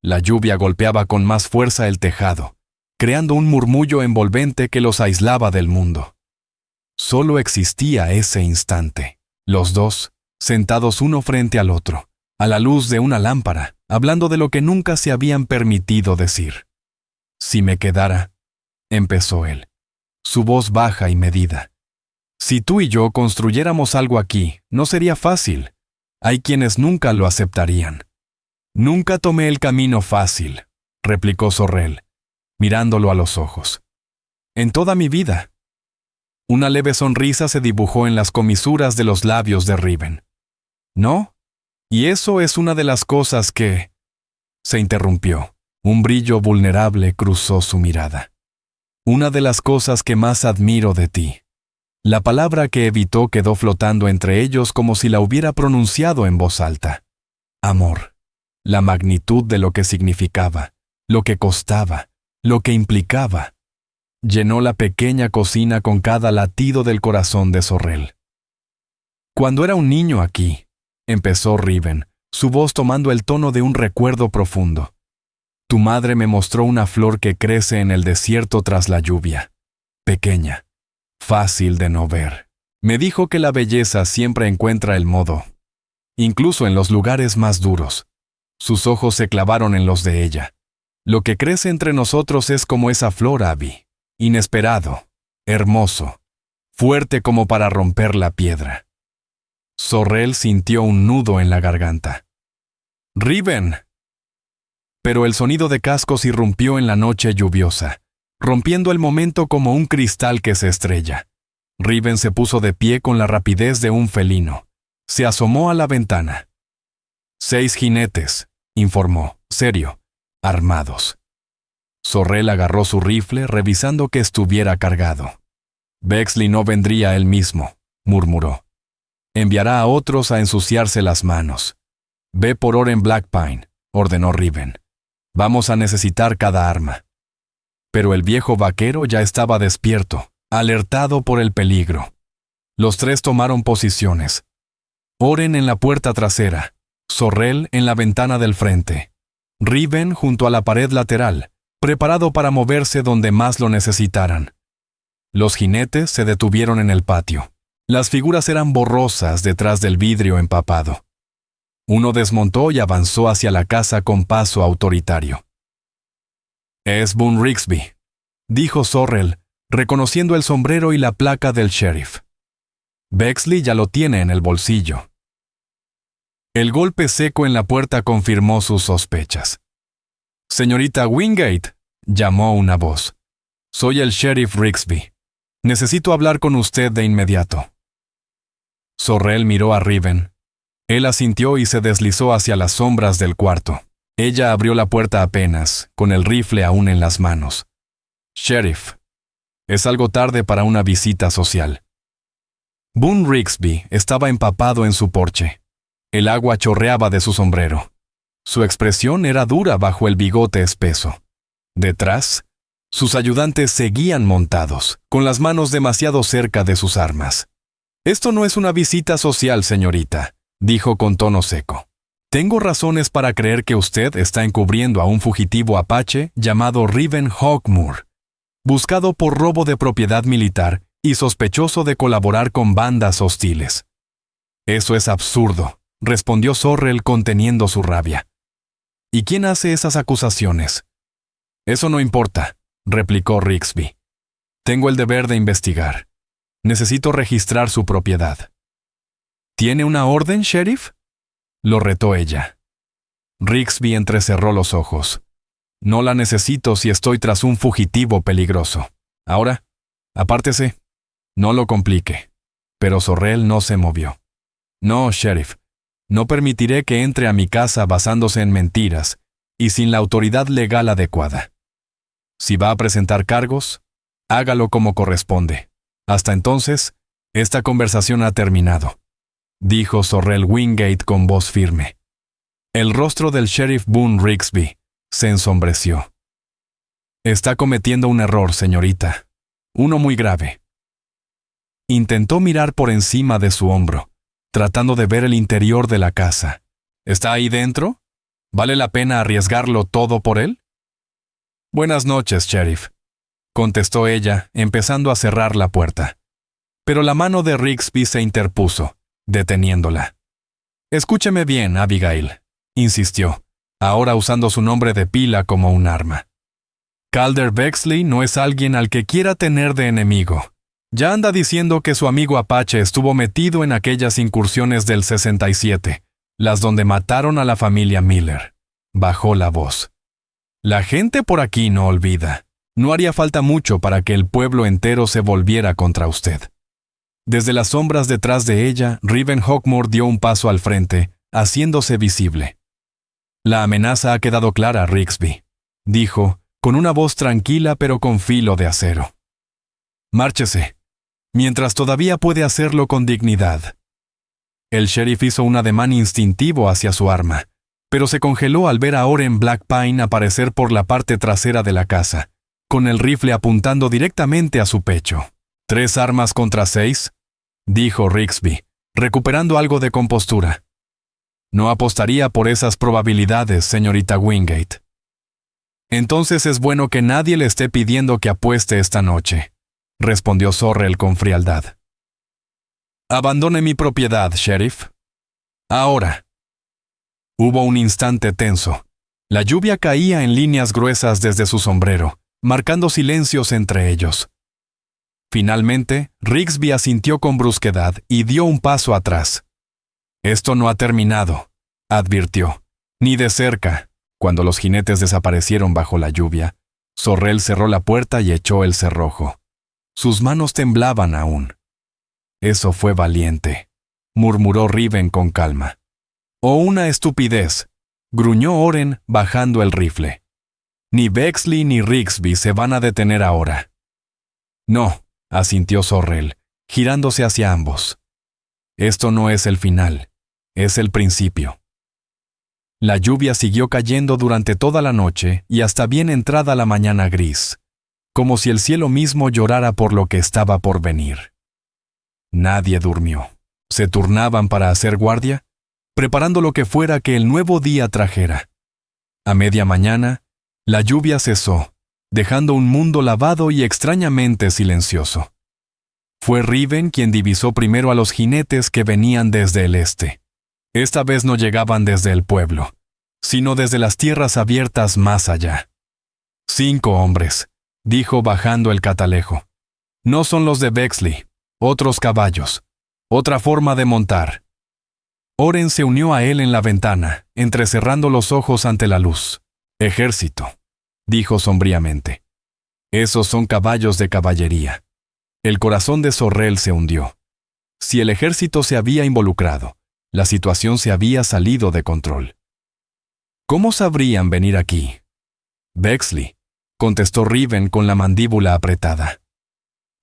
La lluvia golpeaba con más fuerza el tejado, creando un murmullo envolvente que los aislaba del mundo. Solo existía ese instante, los dos, sentados uno frente al otro, a la luz de una lámpara, hablando de lo que nunca se habían permitido decir. Si me quedara, empezó él, su voz baja y medida. Si tú y yo construyéramos algo aquí, no sería fácil. Hay quienes nunca lo aceptarían. Nunca tomé el camino fácil, replicó Sorrel, mirándolo a los ojos. En toda mi vida. Una leve sonrisa se dibujó en las comisuras de los labios de Riven. ¿No? Y eso es una de las cosas que... Se interrumpió. Un brillo vulnerable cruzó su mirada. Una de las cosas que más admiro de ti. La palabra que evitó quedó flotando entre ellos como si la hubiera pronunciado en voz alta. Amor. La magnitud de lo que significaba, lo que costaba, lo que implicaba. Llenó la pequeña cocina con cada latido del corazón de Sorrel. Cuando era un niño aquí, empezó Riven, su voz tomando el tono de un recuerdo profundo. Tu madre me mostró una flor que crece en el desierto tras la lluvia. Pequeña, fácil de no ver. Me dijo que la belleza siempre encuentra el modo, incluso en los lugares más duros. Sus ojos se clavaron en los de ella. Lo que crece entre nosotros es como esa flor, Abby. Inesperado, hermoso, fuerte como para romper la piedra. Sorrel sintió un nudo en la garganta. ¡Riven! Pero el sonido de cascos irrumpió en la noche lluviosa, rompiendo el momento como un cristal que se estrella. Riven se puso de pie con la rapidez de un felino. Se asomó a la ventana. 6 jinetes, informó, serio, armados. Sorrel agarró su rifle revisando que estuviera cargado. Bexley no vendría él mismo, murmuró. Enviará a otros a ensuciarse las manos. Ve por Oren Blackpine, ordenó Riven. Vamos a necesitar cada arma. Pero el viejo vaquero ya estaba despierto, alertado por el peligro. Los 3 tomaron posiciones. Oren en la puerta trasera, Sorrel en la ventana del frente, Riven junto a la pared lateral, preparado para moverse donde más lo necesitaran. Los jinetes se detuvieron en el patio. Las figuras eran borrosas detrás del vidrio empapado. Uno desmontó y avanzó hacia la casa con paso autoritario. Es Boone Rigsby, dijo Sorrel, reconociendo el sombrero y la placa del sheriff. Bexley ya lo tiene en el bolsillo. El golpe seco en la puerta confirmó sus sospechas. «Señorita Wingate», llamó una voz. «Soy el sheriff Rigsby. Necesito hablar con usted de inmediato». Sorrel miró a Riven. Él asintió y se deslizó hacia las sombras del cuarto. Ella abrió la puerta apenas, con el rifle aún en las manos. «Sheriff, es algo tarde para una visita social». Boone Rigsby estaba empapado en su porche. El agua chorreaba de su sombrero. Su expresión era dura bajo el bigote espeso. Detrás, sus ayudantes seguían montados, con las manos demasiado cerca de sus armas. «Esto no es una visita social, señorita», dijo con tono seco. «Tengo razones para creer que usted está encubriendo a un fugitivo apache llamado Riven Hawkmoor, buscado por robo de propiedad militar y sospechoso de colaborar con bandas hostiles». «Eso es absurdo», respondió Sorrel conteniendo su rabia. «¿Y quién hace esas acusaciones?» «Eso no importa», replicó Rigsby. Tengo el deber de investigar. Necesito registrar su propiedad. ¿Tiene una orden, sheriff? Lo retó ella. Rigsby entrecerró los ojos. No la necesito si estoy tras un fugitivo peligroso. Ahora, apártese. No lo complique. Pero Sorrel no se movió. No, sheriff. No permitiré que entre a mi casa basándose en mentiras y sin la autoridad legal adecuada. Si va a presentar cargos, hágalo como corresponde. Hasta entonces, esta conversación ha terminado, dijo Sorrel Wingate con voz firme. El rostro del sheriff Boone Rigsby se ensombreció. Está cometiendo un error, señorita. Uno muy grave. Intentó mirar por encima de su hombro, tratando de ver el interior de la casa. ¿Está ahí dentro? ¿Vale la pena arriesgarlo todo por él? Buenas noches, sheriff, contestó ella, empezando a cerrar la puerta. Pero la mano de Rigsby se interpuso, deteniéndola. Escúcheme bien, Abigail, insistió, ahora usando su nombre de pila como un arma. Calder Bexley no es alguien al que quiera tener de enemigo. Ya anda diciendo que su amigo Apache estuvo metido en aquellas incursiones del 67, las donde mataron a la familia Miller. Bajó la voz. La gente por aquí no olvida. No haría falta mucho para que el pueblo entero se volviera contra usted. Desde las sombras detrás de ella, Riven Hawkmoor dio un paso al frente, haciéndose visible. La amenaza ha quedado clara, Rigsby, dijo, con una voz tranquila pero con filo de acero. Márchese, mientras todavía puede hacerlo con dignidad. El sheriff hizo un ademán instintivo hacia su arma, pero se congeló al ver a Oren Blackpine aparecer por la parte trasera de la casa, con el rifle apuntando directamente a su pecho. ¿3 armas contra 6? Dijo Rigsby, recuperando algo de compostura. No apostaría por esas probabilidades, señorita Wingate. Entonces es bueno que nadie le esté pidiendo que apueste esta noche, respondió Sorrel con frialdad. Abandone mi propiedad, sheriff. Ahora. Hubo un instante tenso. La lluvia caía en líneas gruesas desde su sombrero, marcando silencios entre ellos. Finalmente, Rigsby asintió con brusquedad y dio un paso atrás. Esto no ha terminado, advirtió. Ni de cerca. Cuando los jinetes desaparecieron bajo la lluvia, Sorrel cerró la puerta y echó el cerrojo. Sus manos temblaban aún. Eso fue valiente, murmuró Riven con calma. Oh, una estupidez, gruñó Oren bajando el rifle. Ni Bexley ni Rigsby se van a detener ahora. No, asintió Sorrel, girándose hacia ambos. Esto no es el final, es el principio. La lluvia siguió cayendo durante toda la noche y hasta bien entrada la mañana gris, como si el cielo mismo llorara por lo que estaba por venir. Nadie durmió. Se turnaban para hacer guardia, preparando lo que fuera que el nuevo día trajera. A media mañana, la lluvia cesó, dejando un mundo lavado y extrañamente silencioso. Fue Riven quien divisó primero a los jinetes que venían desde el este. Esta vez no llegaban desde el pueblo, sino desde las tierras abiertas más allá. 5 hombres, dijo bajando el catalejo. No son los de Bexley, otros caballos, otra forma de montar. Oren se unió a él en la ventana, entrecerrando los ojos ante la luz. Ejército, dijo sombríamente. Esos son caballos de caballería. El corazón de Sorrel se hundió. Si el ejército se había involucrado, la situación se había salido de control. ¿Cómo sabrían venir aquí? Bexley, contestó Riven con la mandíbula apretada.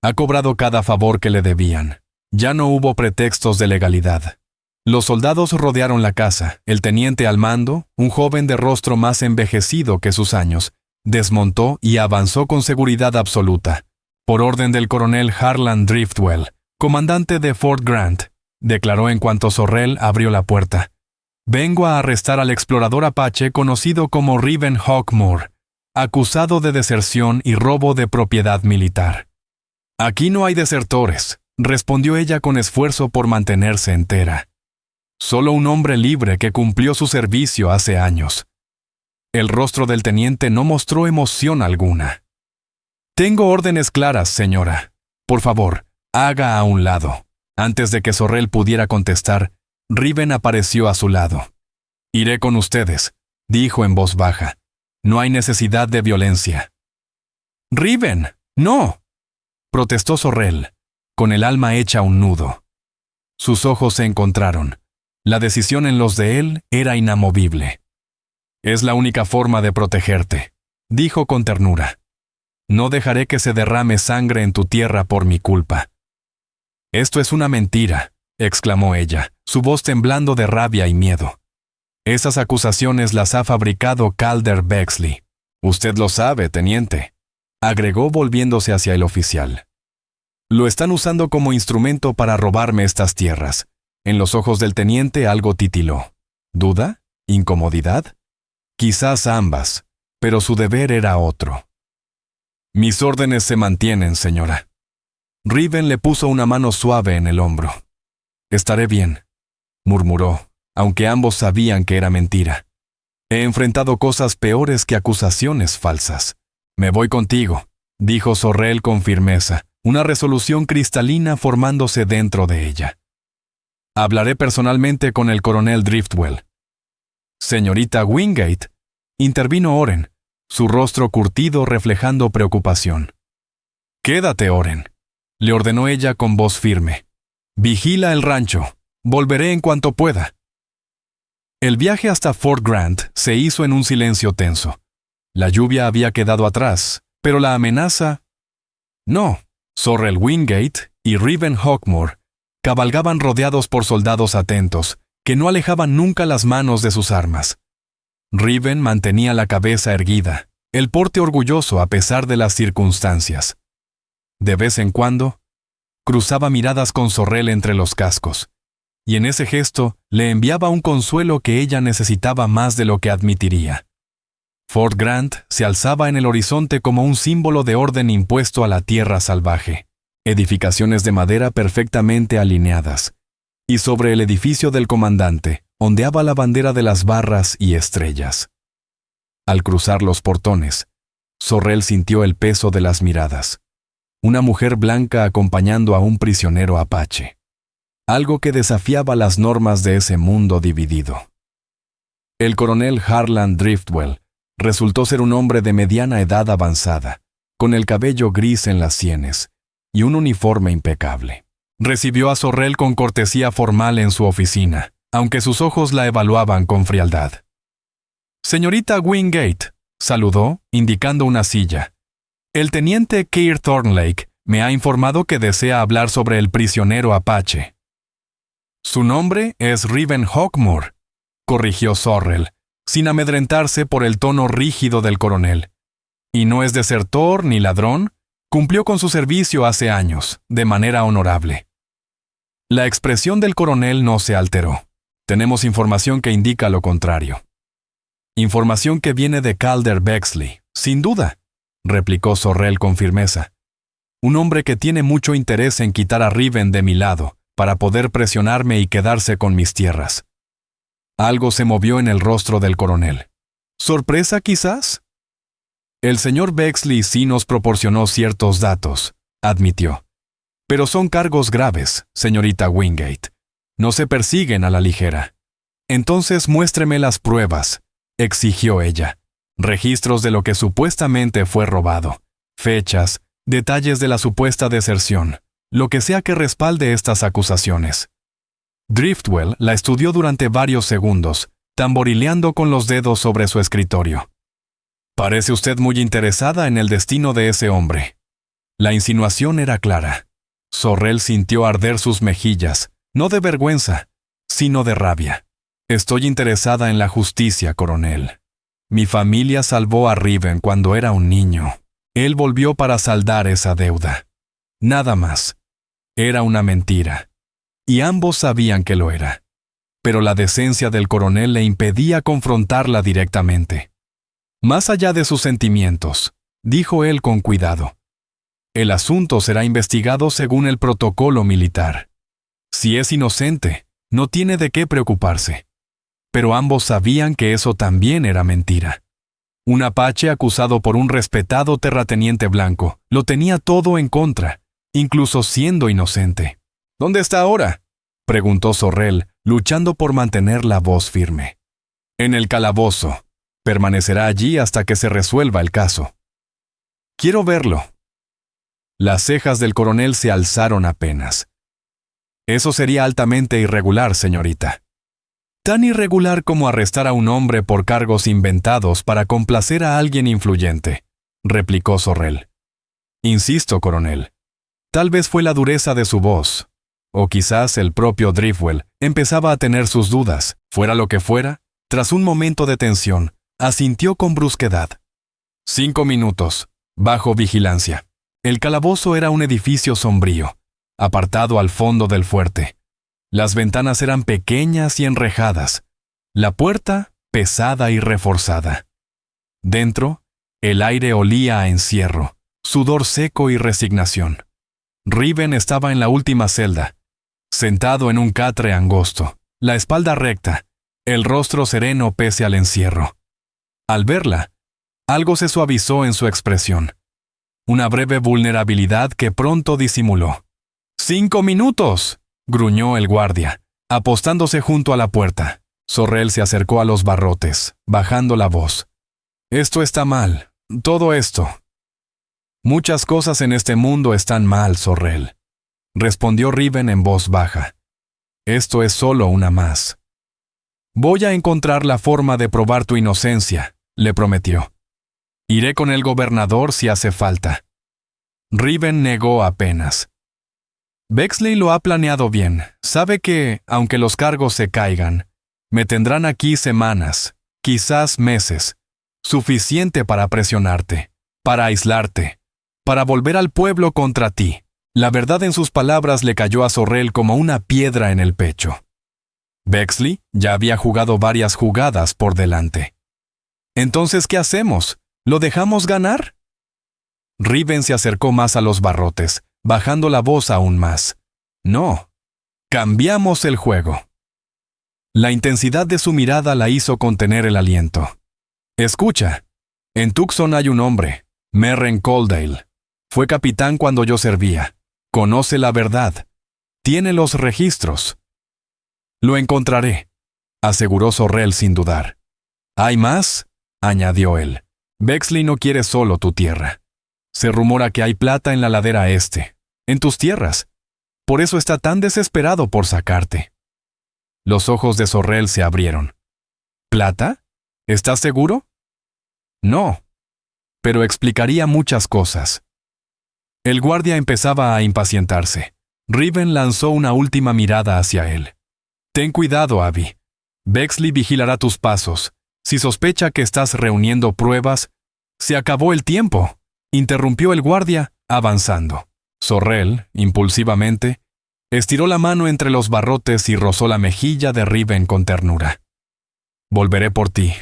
Ha cobrado cada favor que le debían. Ya no hubo pretextos de legalidad. Los soldados rodearon la casa. El teniente al mando, un joven de rostro más envejecido que sus años, desmontó y avanzó con seguridad absoluta. Por orden del coronel Harlan Driftwell, comandante de Fort Grant, declaró en cuanto Sorrel abrió la puerta. Vengo a arrestar al explorador apache conocido como Riven Hawkmoor, acusado de deserción y robo de propiedad militar. Aquí no hay desertores, respondió ella con esfuerzo por mantenerse entera. Solo un hombre libre que cumplió su servicio hace años. El rostro del teniente no mostró emoción alguna. Tengo órdenes claras, señora. Por favor, haga a un lado. Antes de que Zorrell pudiera contestar, Riven apareció a su lado. Iré con ustedes, dijo en voz baja. No hay necesidad de violencia. Riven, no, protestó Zorrell, con el alma hecha un nudo. Sus ojos se encontraron. La decisión en los de él era inamovible. Es la única forma de protegerte, dijo con ternura. No dejaré que se derrame sangre en tu tierra por mi culpa. Esto es una mentira, exclamó ella, su voz temblando de rabia y miedo. Esas acusaciones las ha fabricado Calder Bexley. Usted lo sabe, teniente, agregó volviéndose hacia el oficial. Lo están usando como instrumento para robarme estas tierras. En los ojos del teniente algo titiló. ¿Duda? ¿Incomodidad? Quizás ambas, pero su deber era otro. Mis órdenes se mantienen, señora. Riven le puso una mano suave en el hombro. Estaré bien, murmuró, aunque ambos sabían que era mentira. He enfrentado cosas peores que acusaciones falsas. Me voy contigo, dijo Zorrell con firmeza, una resolución cristalina formándose dentro de ella. Hablaré personalmente con el coronel Driftwell. Señorita Wingate, intervino Oren, su rostro curtido reflejando preocupación. Quédate, Oren, le ordenó ella con voz firme. Vigila el rancho. Volveré en cuanto pueda. El viaje hasta Fort Grant se hizo en un silencio tenso. La lluvia había quedado atrás, pero la amenaza... No. Zorrell Wingate y Riven Hawkmoor cabalgaban rodeados por soldados atentos, que no alejaban nunca las manos de sus armas. Riven mantenía la cabeza erguida, el porte orgulloso a pesar de las circunstancias. De vez en cuando, cruzaba miradas con Zorrell entre los cascos, y en ese gesto le enviaba un consuelo que ella necesitaba más de lo que admitiría. Fort Grant se alzaba en el horizonte como un símbolo de orden impuesto a la tierra salvaje, edificaciones de madera perfectamente alineadas, y sobre el edificio del comandante ondeaba la bandera de las barras y estrellas. Al cruzar los portones, Zorrell sintió el peso de las miradas. Una mujer blanca acompañando a un prisionero apache. Algo que desafiaba las normas de ese mundo dividido. El coronel Harlan Driftwell resultó ser un hombre de mediana edad avanzada, con el cabello gris en las sienes y un uniforme impecable. Recibió a Zorrell con cortesía formal en su oficina, aunque sus ojos la evaluaban con frialdad. «Señorita Wingate», saludó, indicando una silla. «El teniente Keir Thornlake me ha informado que desea hablar sobre el prisionero apache». «Su nombre es Riven Hawkmoor», corrigió Zorrell, sin amedrentarse por el tono rígido del coronel. «Y no es desertor ni ladrón, cumplió con su servicio hace años, de manera honorable». La expresión del coronel no se alteró. Tenemos información que indica lo contrario. Información que viene de Calder Bexley, sin duda, replicó Zorrell con firmeza. Un hombre que tiene mucho interés en quitar a Riven de mi lado, para poder presionarme y quedarse con mis tierras. Algo se movió en el rostro del coronel. ¿Sorpresa, quizás? El señor Bexley sí nos proporcionó ciertos datos, admitió. Pero son cargos graves, señorita Wingate. No se persiguen a la ligera. Entonces muéstreme las pruebas, exigió ella. Registros de lo que supuestamente fue robado, fechas, detalles de la supuesta deserción, lo que sea que respalde estas acusaciones. Driftwell la estudió durante varios segundos, tamborileando con los dedos sobre su escritorio. «Parece usted muy interesada en el destino de ese hombre». La insinuación era clara. Zorrell sintió arder sus mejillas, no de vergüenza, sino de rabia. «Estoy interesada en la justicia, coronel. Mi familia salvó a Riven cuando era un niño. Él volvió para saldar esa deuda. Nada más. Era una mentira. Y ambos sabían que lo era. Pero la decencia del coronel le impedía confrontarla directamente. Más allá de sus sentimientos, dijo él con cuidado. El asunto será investigado según el protocolo militar. Si es inocente, no tiene de qué preocuparse. Pero ambos sabían que eso también era mentira. Un apache acusado por un respetado terrateniente blanco. Lo tenía todo en contra, incluso siendo inocente. ¿Dónde está ahora?, preguntó Sorrel, luchando por mantener la voz firme. En el calabozo. Permanecerá allí hasta que se resuelva el caso. Quiero verlo. Las cejas del coronel se alzaron apenas. Eso sería altamente irregular, señorita. Tan irregular como arrestar a un hombre por cargos inventados para complacer a alguien influyente, replicó Sorrel. Insisto, coronel. Tal vez fue la dureza de su voz, o quizás el propio Driftwell empezaba a tener sus dudas. Fuera lo que fuera, tras un momento de tensión, asintió con brusquedad. 5 minutos, bajo vigilancia. El calabozo era un edificio sombrío, apartado al fondo del fuerte. Las ventanas eran pequeñas y enrejadas, la puerta pesada y reforzada. Dentro, el aire olía a encierro, sudor seco y resignación. Riven estaba en la última celda, sentado en un catre angosto, la espalda recta, el rostro sereno pese al encierro. Al verla, algo se suavizó en su expresión. Una breve vulnerabilidad que pronto disimuló. 5 minutos, gruñó el guardia, apostándose junto a la puerta. Sorrel se acercó a los barrotes, bajando la voz. Esto está mal, todo esto. Muchas cosas en este mundo están mal, Sorrel, respondió Riven en voz baja. Esto es solo una más. Voy a encontrar la forma de probar tu inocencia, le prometió. Iré con el gobernador si hace falta. Riven negó apenas. Bexley lo ha planeado bien. Sabe que, aunque los cargos se caigan, me tendrán aquí semanas, quizás meses, suficiente para presionarte, para aislarte, para volver al pueblo contra ti. La verdad en sus palabras le cayó a Sorrel como una piedra en el pecho. Bexley ya había jugado varias jugadas por delante. Entonces, ¿qué hacemos? ¿Lo dejamos ganar? Riven se acercó más a los barrotes, bajando la voz aún más. No. Cambiamos el juego. La intensidad de su mirada la hizo contener el aliento. Escucha. En Tucson hay un hombre, Merren Coldale. Fue capitán cuando yo servía. Conoce la verdad. Tiene los registros. Lo encontraré, aseguró Sorrel sin dudar. ¿Hay más?, añadió él. Bexley no quiere solo tu tierra. Se rumora que hay plata en la ladera este, en tus tierras. Por eso está tan desesperado por sacarte. Los ojos de Sorrel se abrieron. ¿Plata? ¿Estás seguro? No, pero explicaría muchas cosas. El guardia empezaba a impacientarse. Riven lanzó una última mirada hacia él. Ten cuidado, Abby. Bexley vigilará tus pasos. Si sospecha que estás reuniendo pruebas, se acabó el tiempo, interrumpió el guardia, avanzando. Sorrel, impulsivamente, estiró la mano entre los barrotes y rozó la mejilla de Riven con ternura. Volveré por ti,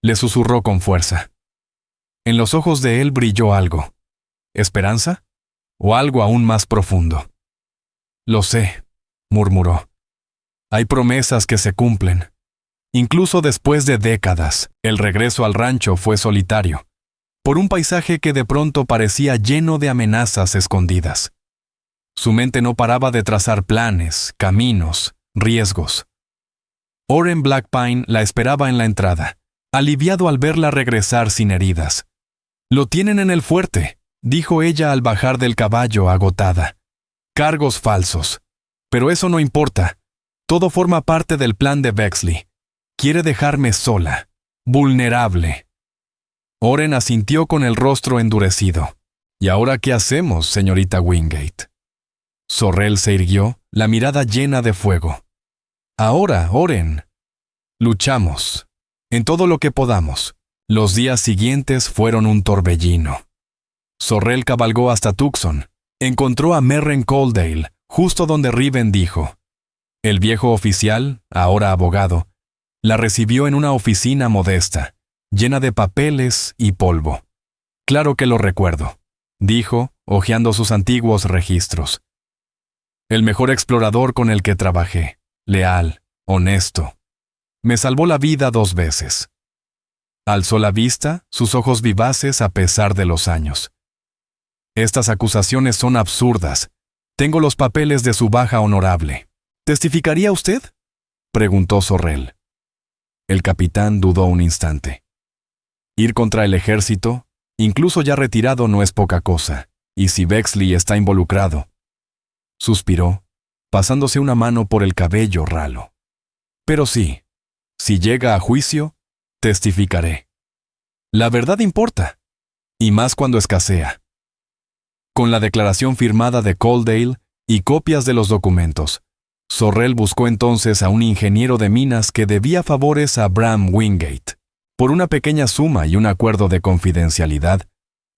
le susurró con fuerza. En los ojos de él brilló algo. ¿Esperanza? ¿O algo aún más profundo? Lo sé, murmuró. Hay promesas que se cumplen. Incluso después de décadas, el regreso al rancho fue solitario, por un paisaje que de pronto parecía lleno de amenazas escondidas. Su mente no paraba de trazar planes, caminos, riesgos. Oren Blackpine la esperaba en la entrada, aliviado al verla regresar sin heridas. «Lo tienen en el fuerte», dijo ella al bajar del caballo agotada. «Cargos falsos. Pero eso no importa. Todo forma parte del plan de Bexley. Quiere dejarme sola, vulnerable». Oren asintió con el rostro endurecido. «¿Y ahora qué hacemos, señorita Wingate?» Sorrel se irguió, la mirada llena de fuego. «Ahora, Oren. Luchamos. En todo lo que podamos». Los días siguientes fueron un torbellino. Sorrel cabalgó hasta Tucson. Encontró a Merren Coldale, justo donde Riven dijo. El viejo oficial, ahora abogado, la recibió en una oficina modesta, llena de papeles y polvo. «Claro que lo recuerdo», dijo, hojeando sus antiguos registros. «El mejor explorador con el que trabajé, leal, honesto. Me salvó la vida 2 veces. Alzó la vista, sus ojos vivaces a pesar de los años. Estas acusaciones son absurdas. Tengo los papeles de su baja honorable. ¿Testificaría usted?, preguntó Sorrel. El capitán dudó un instante. Ir contra el ejército, incluso ya retirado, no es poca cosa, y si Bexley está involucrado. Suspiró, pasándose una mano por el cabello ralo. Pero sí, si llega a juicio, testificaré. La verdad importa, y más cuando escasea. Con la declaración firmada de Coaldale y copias de los documentos, Sorrel buscó entonces a un ingeniero de minas que debía favores a Bram Wingate. Por una pequeña suma y un acuerdo de confidencialidad,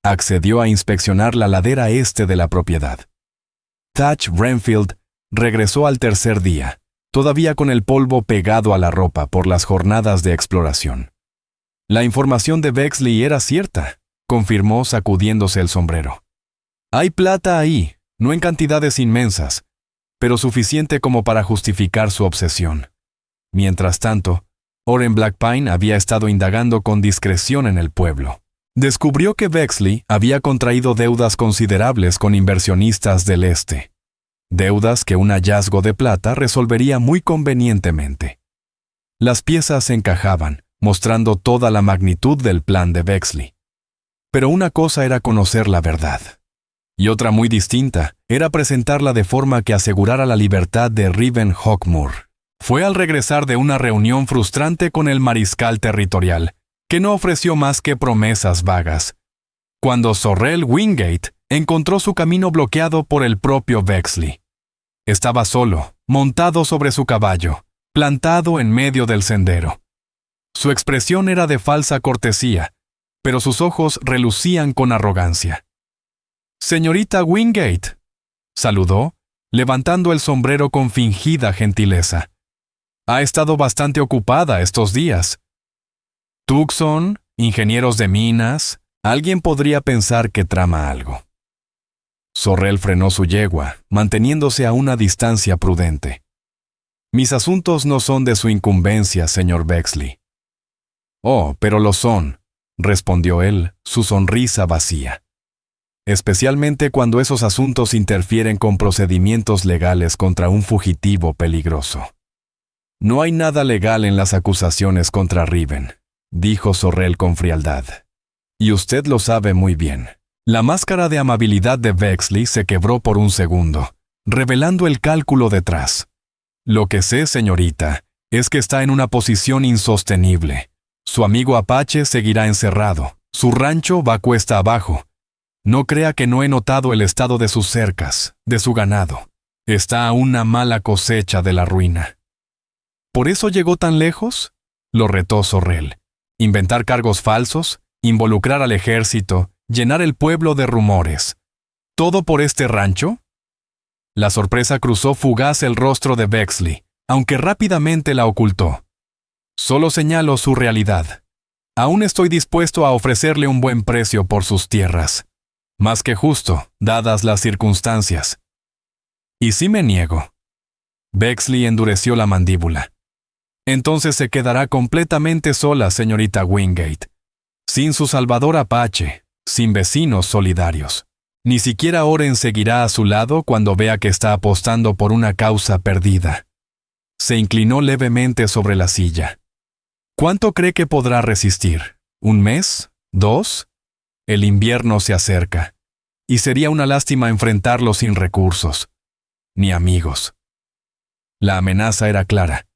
accedió a inspeccionar la ladera este de la propiedad. Thatch Renfield regresó al tercer día, todavía con el polvo pegado a la ropa por las jornadas de exploración. La información de Bexley era cierta, confirmó sacudiéndose el sombrero. Hay plata ahí, no en cantidades inmensas, pero suficiente como para justificar su obsesión. Mientras tanto, Oren Blackpine había estado indagando con discreción en el pueblo. Descubrió que Bexley había contraído deudas considerables con inversionistas del este. Deudas que un hallazgo de plata resolvería muy convenientemente. Las piezas encajaban, mostrando toda la magnitud del plan de Bexley. Pero una cosa era conocer la verdad. Y otra muy distinta era presentarla de forma que asegurara la libertad de Riven Hawkmoor. Fue al regresar de una reunión frustrante con el mariscal territorial, que no ofreció más que promesas vagas, cuando Sorrel Wingate encontró su camino bloqueado por el propio Bexley. Estaba solo, montado sobre su caballo, plantado en medio del sendero. Su expresión era de falsa cortesía, pero sus ojos relucían con arrogancia. «Señorita Wingate», saludó, levantando el sombrero con fingida gentileza. «Ha estado bastante ocupada estos días. Tucson, ingenieros de minas, alguien podría pensar que trama algo». Sorrel frenó su yegua, manteniéndose a una distancia prudente. «Mis asuntos no son de su incumbencia, señor Bexley». «Oh, pero lo son», respondió él, su sonrisa vacía. «Especialmente cuando esos asuntos interfieren con procedimientos legales contra un fugitivo peligroso». «No hay nada legal en las acusaciones contra Riven», dijo Sorrel con frialdad. «Y usted lo sabe muy bien». La máscara de amabilidad de Bexley se quebró por un segundo, revelando el cálculo detrás. «Lo que sé, señorita, es que está en una posición insostenible. Su amigo Apache seguirá encerrado. Su rancho va cuesta abajo. No crea que no he notado el estado de sus cercas, de su ganado. Está a una mala cosecha de la ruina». «¿Por eso llegó tan lejos?», lo retó Sorrel. «Inventar cargos falsos, involucrar al ejército, llenar el pueblo de rumores. ¿Todo por este rancho?». La sorpresa cruzó fugaz el rostro de Bexley, aunque rápidamente la ocultó. «Solo señalo su realidad. Aún estoy dispuesto a ofrecerle un buen precio por sus tierras. Más que justo, dadas las circunstancias». «¿Y si me niego?». Bexley endureció la mandíbula. «Entonces se quedará completamente sola, señorita Wingate. Sin su salvador Apache, sin vecinos solidarios. Ni siquiera Oren seguirá a su lado cuando vea que está apostando por una causa perdida». Se inclinó levemente sobre la silla. «¿Cuánto cree que podrá resistir? ¿Un mes? ¿2? El invierno se acerca, y sería una lástima enfrentarlo sin recursos, ni amigos». La amenaza era clara,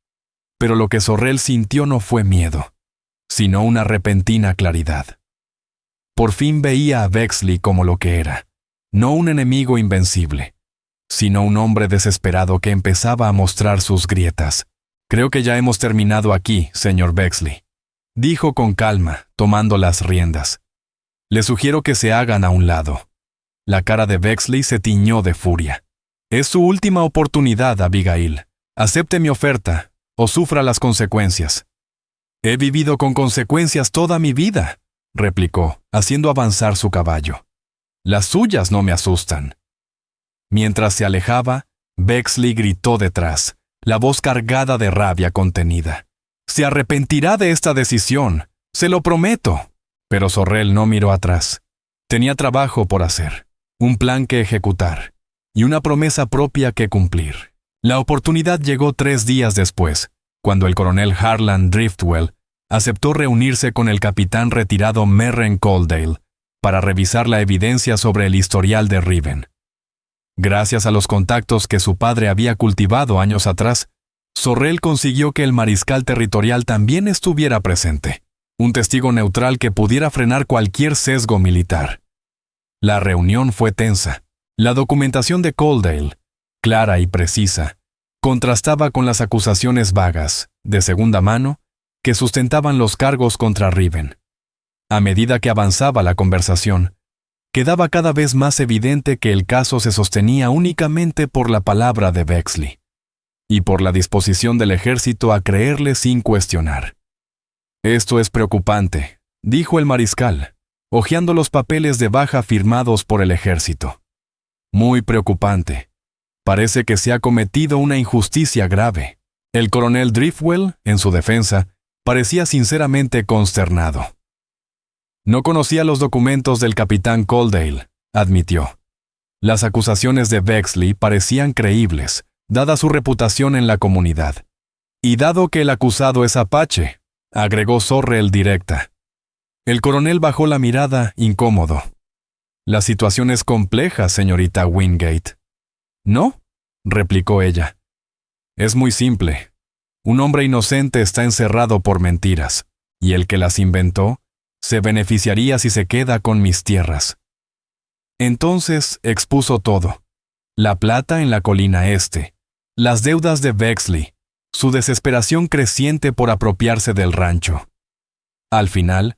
pero lo que Sorrel sintió no fue miedo, sino una repentina claridad. Por fin veía a Bexley como lo que era, no un enemigo invencible, sino un hombre desesperado que empezaba a mostrar sus grietas. «Creo que ya hemos terminado aquí, señor Bexley», dijo con calma, tomando las riendas. «Le sugiero que se hagan a un lado». La cara de Bexley se tiñó de furia. «Es su última oportunidad, Abigail. Acepte mi oferta, o sufra las consecuencias». «He vivido con consecuencias toda mi vida», replicó, haciendo avanzar su caballo. «Las suyas no me asustan». Mientras se alejaba, Bexley gritó detrás, la voz cargada de rabia contenida. «Se arrepentirá de esta decisión. Se lo prometo. Pero Sorrel no miró atrás. Tenía trabajo por hacer, un plan que ejecutar y una promesa propia que cumplir. La oportunidad llegó 3 días después, cuando el coronel Harlan Driftwell aceptó reunirse con el capitán retirado Merren Coldale para revisar la evidencia sobre el historial de Riven. Gracias a los contactos que su padre había cultivado años atrás, Sorrel consiguió que el mariscal territorial también estuviera presente, un testigo neutral que pudiera frenar cualquier sesgo militar. La reunión fue tensa. La documentación de Coldale, clara y precisa, contrastaba con las acusaciones vagas, de segunda mano, que sustentaban los cargos contra Riven. A medida que avanzaba la conversación, quedaba cada vez más evidente que el caso se sostenía únicamente por la palabra de Bexley y por la disposición del ejército a creerle sin cuestionar. «Esto es preocupante», dijo el mariscal, hojeando los papeles de baja firmados por el ejército. «Muy preocupante. Parece que se ha cometido una injusticia grave». El coronel Driftwell, en su defensa, parecía sinceramente consternado. «No conocía los documentos del capitán Coldale», admitió. Las acusaciones de Bexley parecían creíbles, dada su reputación en la comunidad. «Y dado que el acusado es apache», agregó Sorrel directa. El coronel bajó la mirada, incómodo. «La situación es compleja, señorita Wingate». «¿No?», replicó ella. «Es muy simple. Un hombre inocente está encerrado por mentiras, y el que las inventó se beneficiaría si se queda con mis tierras». Entonces expuso todo: la plata en la colina este, las deudas de Bexley, su desesperación creciente por apropiarse del rancho. Al final,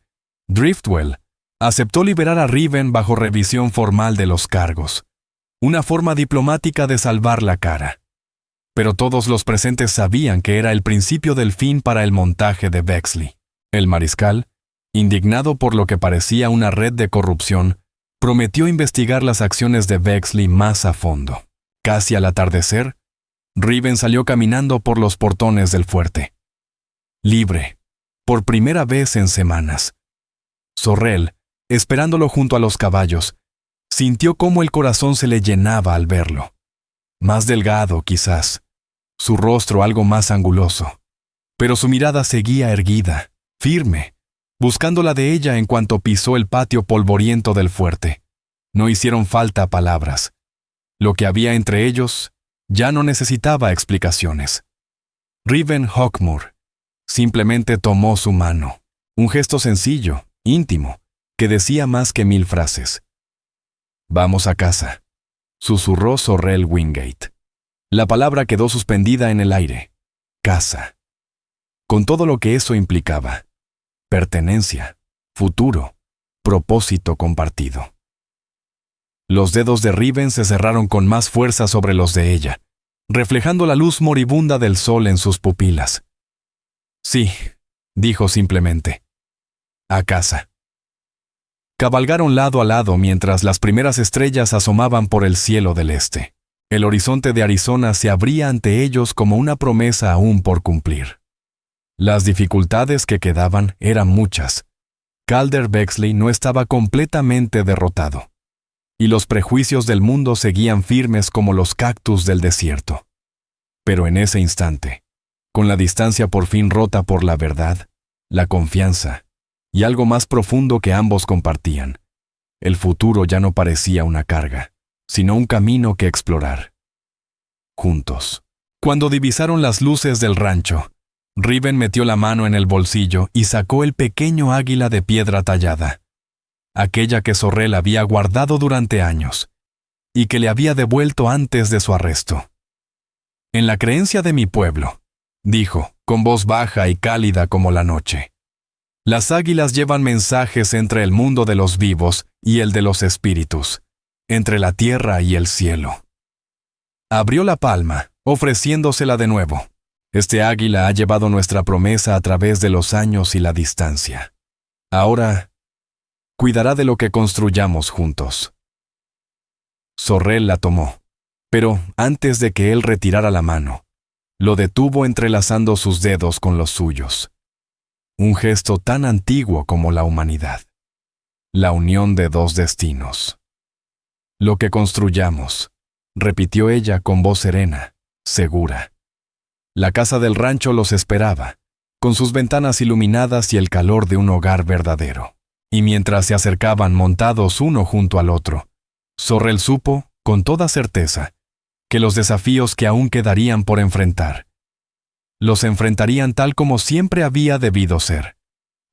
Driftwell aceptó liberar a Riven bajo revisión formal de los cargos, una forma diplomática de salvar la cara. Pero todos los presentes sabían que era el principio del fin para el montaje de Bexley. El mariscal, indignado por lo que parecía una red de corrupción, prometió investigar las acciones de Bexley más a fondo. Casi al atardecer, Riven salió caminando por los portones del fuerte. Libre, por primera vez en semanas. Sorrel, esperándolo junto a los caballos, sintió cómo el corazón se le llenaba al verlo. Más delgado, quizás, su rostro algo más anguloso, pero su mirada seguía erguida, firme, buscando la de ella en cuanto pisó el patio polvoriento del fuerte. No hicieron falta palabras. Lo que había entre ellos ya no necesitaba explicaciones. Riven Hawkmoor simplemente tomó su mano, un gesto sencillo, íntimo, que decía más que 1000 frases. «Vamos a casa», susurró Sorrel Wingate. La palabra quedó suspendida en el aire. Casa. Con todo lo que eso implicaba. Pertenencia, futuro, propósito compartido. Los dedos de Riven se cerraron con más fuerza sobre los de ella, reflejando la luz moribunda del sol en sus pupilas. «Sí», dijo simplemente. «A casa». Cabalgaron lado a lado mientras las primeras estrellas asomaban por el cielo del este. El horizonte de Arizona se abría ante ellos como una promesa aún por cumplir. Las dificultades que quedaban eran muchas. Calder Bexley no estaba completamente derrotado, y los prejuicios del mundo seguían firmes como los cactus del desierto. Pero en ese instante, con la distancia por fin rota por la verdad, la confianza y algo más profundo que ambos compartían, el futuro ya no parecía una carga, sino un camino que explorar. Juntos. Cuando divisaron las luces del rancho, Riven metió la mano en el bolsillo y sacó el pequeño águila de piedra tallada, aquella que Sorrel había guardado durante años y que le había devuelto antes de su arresto. «En la creencia de mi pueblo», dijo, con voz baja y cálida como la noche, «las águilas llevan mensajes entre el mundo de los vivos y el de los espíritus, entre la tierra y el cielo». Abrió la palma, ofreciéndosela de nuevo. «Este águila ha llevado nuestra promesa a través de los años y la distancia. Ahora cuidará de lo que construyamos juntos». Sorrel la tomó, pero antes de que él retirara la mano, lo detuvo entrelazando sus dedos con los suyos. un gesto tan antiguo como la humanidad. La unión de dos destinos. Lo que construyamos, repitió ella con voz serena, segura. La casa del rancho los esperaba, con sus ventanas iluminadas y el calor de un hogar verdadero. Y mientras se acercaban montados uno junto al otro, Sorrel supo, con toda certeza, que los desafíos que aún quedarían por enfrentar, los enfrentarían tal como siempre había debido ser,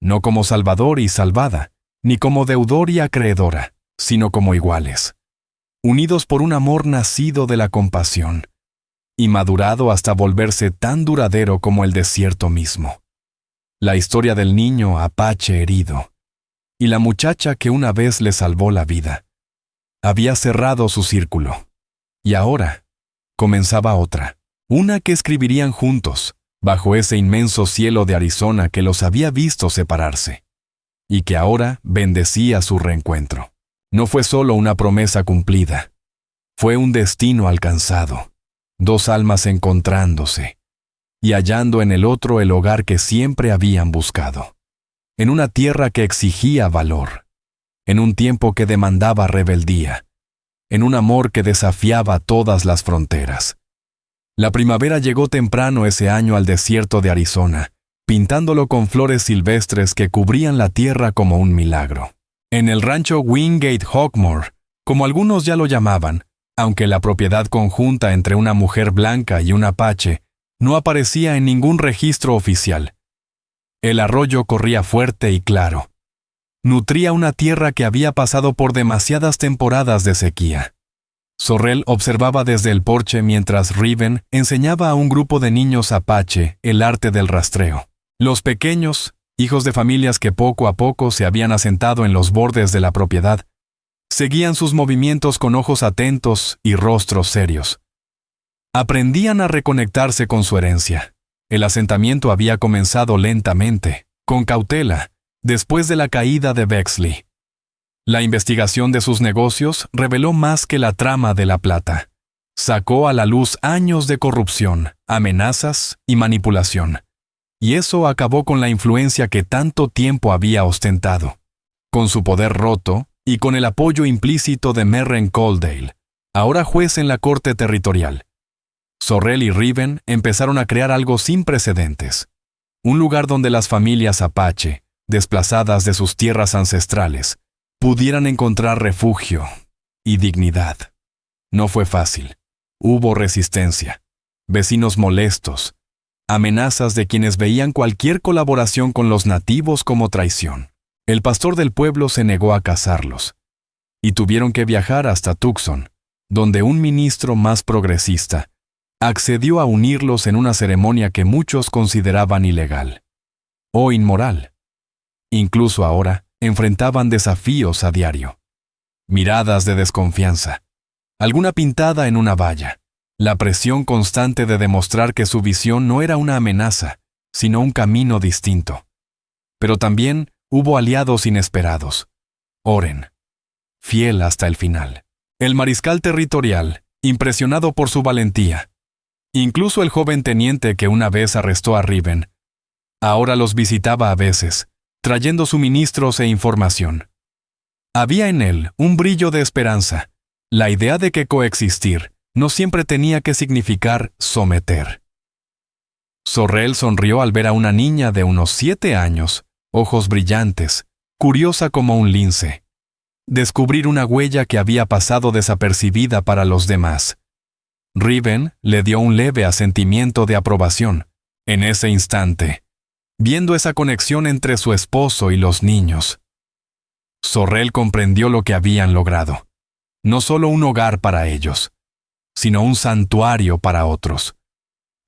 no como salvador y salvada, ni como deudor y acreedora, sino como iguales, unidos por un amor nacido de la compasión, y madurado hasta volverse tan duradero como el desierto mismo. La historia del niño apache herido, y la muchacha que una vez le salvó la vida, había cerrado su círculo, y ahora comenzaba otra, una que escribirían juntos, bajo ese inmenso cielo de Arizona que los había visto separarse, y que ahora bendecía su reencuentro. No fue solo una promesa cumplida, fue un destino alcanzado, dos almas encontrándose, y hallando en el otro el hogar que siempre habían buscado, en una tierra que exigía valor, en un tiempo que demandaba rebeldía, en un amor que desafiaba todas las fronteras. La primavera llegó temprano ese año al desierto de Arizona, pintándolo con flores silvestres que cubrían la tierra como un milagro. En el rancho Wingate-Hawkmoor, como algunos ya lo llamaban, aunque la propiedad conjunta entre una mujer blanca y un apache no aparecía en ningún registro oficial. El arroyo corría fuerte y claro. Nutría una tierra que había pasado por demasiadas temporadas de sequía. Sorrel observaba desde el porche mientras Riven enseñaba a un grupo de niños apache el arte del rastreo. Los pequeños, hijos de familias que poco a poco se habían asentado en los bordes de la propiedad, seguían sus movimientos con ojos atentos y rostros serios. Aprendían a reconectarse con su herencia. El asentamiento había comenzado lentamente, con cautela, después de la caída de Bexley. La investigación de sus negocios reveló más que la trama de la plata. Sacó a la luz años de corrupción, amenazas y manipulación. Y eso acabó con la influencia que tanto tiempo había ostentado. Con su poder roto y con el apoyo implícito de Merren Coldale, ahora juez en la corte territorial, Sorrel y Riven empezaron a crear algo sin precedentes. Un lugar donde las familias apache, desplazadas de sus tierras ancestrales, pudieran encontrar refugio y dignidad. No fue fácil. Hubo resistencia, vecinos molestos, amenazas de quienes veían cualquier colaboración con los nativos como traición. El pastor del pueblo se negó a casarlos, y tuvieron que viajar hasta Tucson, donde un ministro más progresista accedió a unirlos en una ceremonia que muchos consideraban ilegal o inmoral. Incluso ahora, enfrentaban desafíos a diario. Miradas de desconfianza, alguna pintada en una valla, la presión constante de demostrar que su visión no era una amenaza, sino un camino distinto. Pero también hubo aliados inesperados. Oren, fiel hasta el final. El mariscal territorial, impresionado por su valentía. Incluso el joven teniente que una vez arrestó a Riven, ahora los visitaba a veces, trayendo suministros e información. Había en él un brillo de esperanza, la idea de que coexistir no siempre tenía que significar someter. Sorrel sonrió al ver a una niña de unos 7 años, ojos brillantes, curiosa como un lince. Descubrir una huella que había pasado desapercibida para los demás. Riven le dio un leve asentimiento de aprobación. En ese instante, viendo esa conexión entre su esposo y los niños, Sorrel comprendió lo que habían logrado. No solo un hogar para ellos, sino un santuario para otros.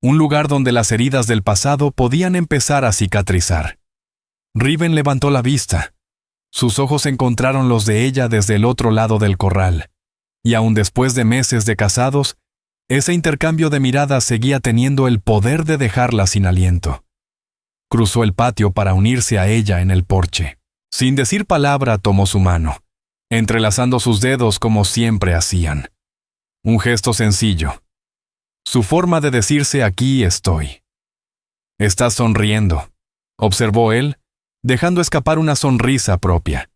Un lugar donde las heridas del pasado podían empezar a cicatrizar. Riven levantó la vista. Sus ojos encontraron los de ella desde el otro lado del corral, y aun después de meses de casados, ese intercambio de miradas seguía teniendo el poder de dejarla sin aliento. Cruzó el patio para unirse a ella en el porche. Sin decir palabra, tomó su mano, entrelazando sus dedos como siempre hacían. Un gesto sencillo. Su forma de decirse aquí estoy. Estás sonriendo. observó él, dejando escapar una sonrisa propia.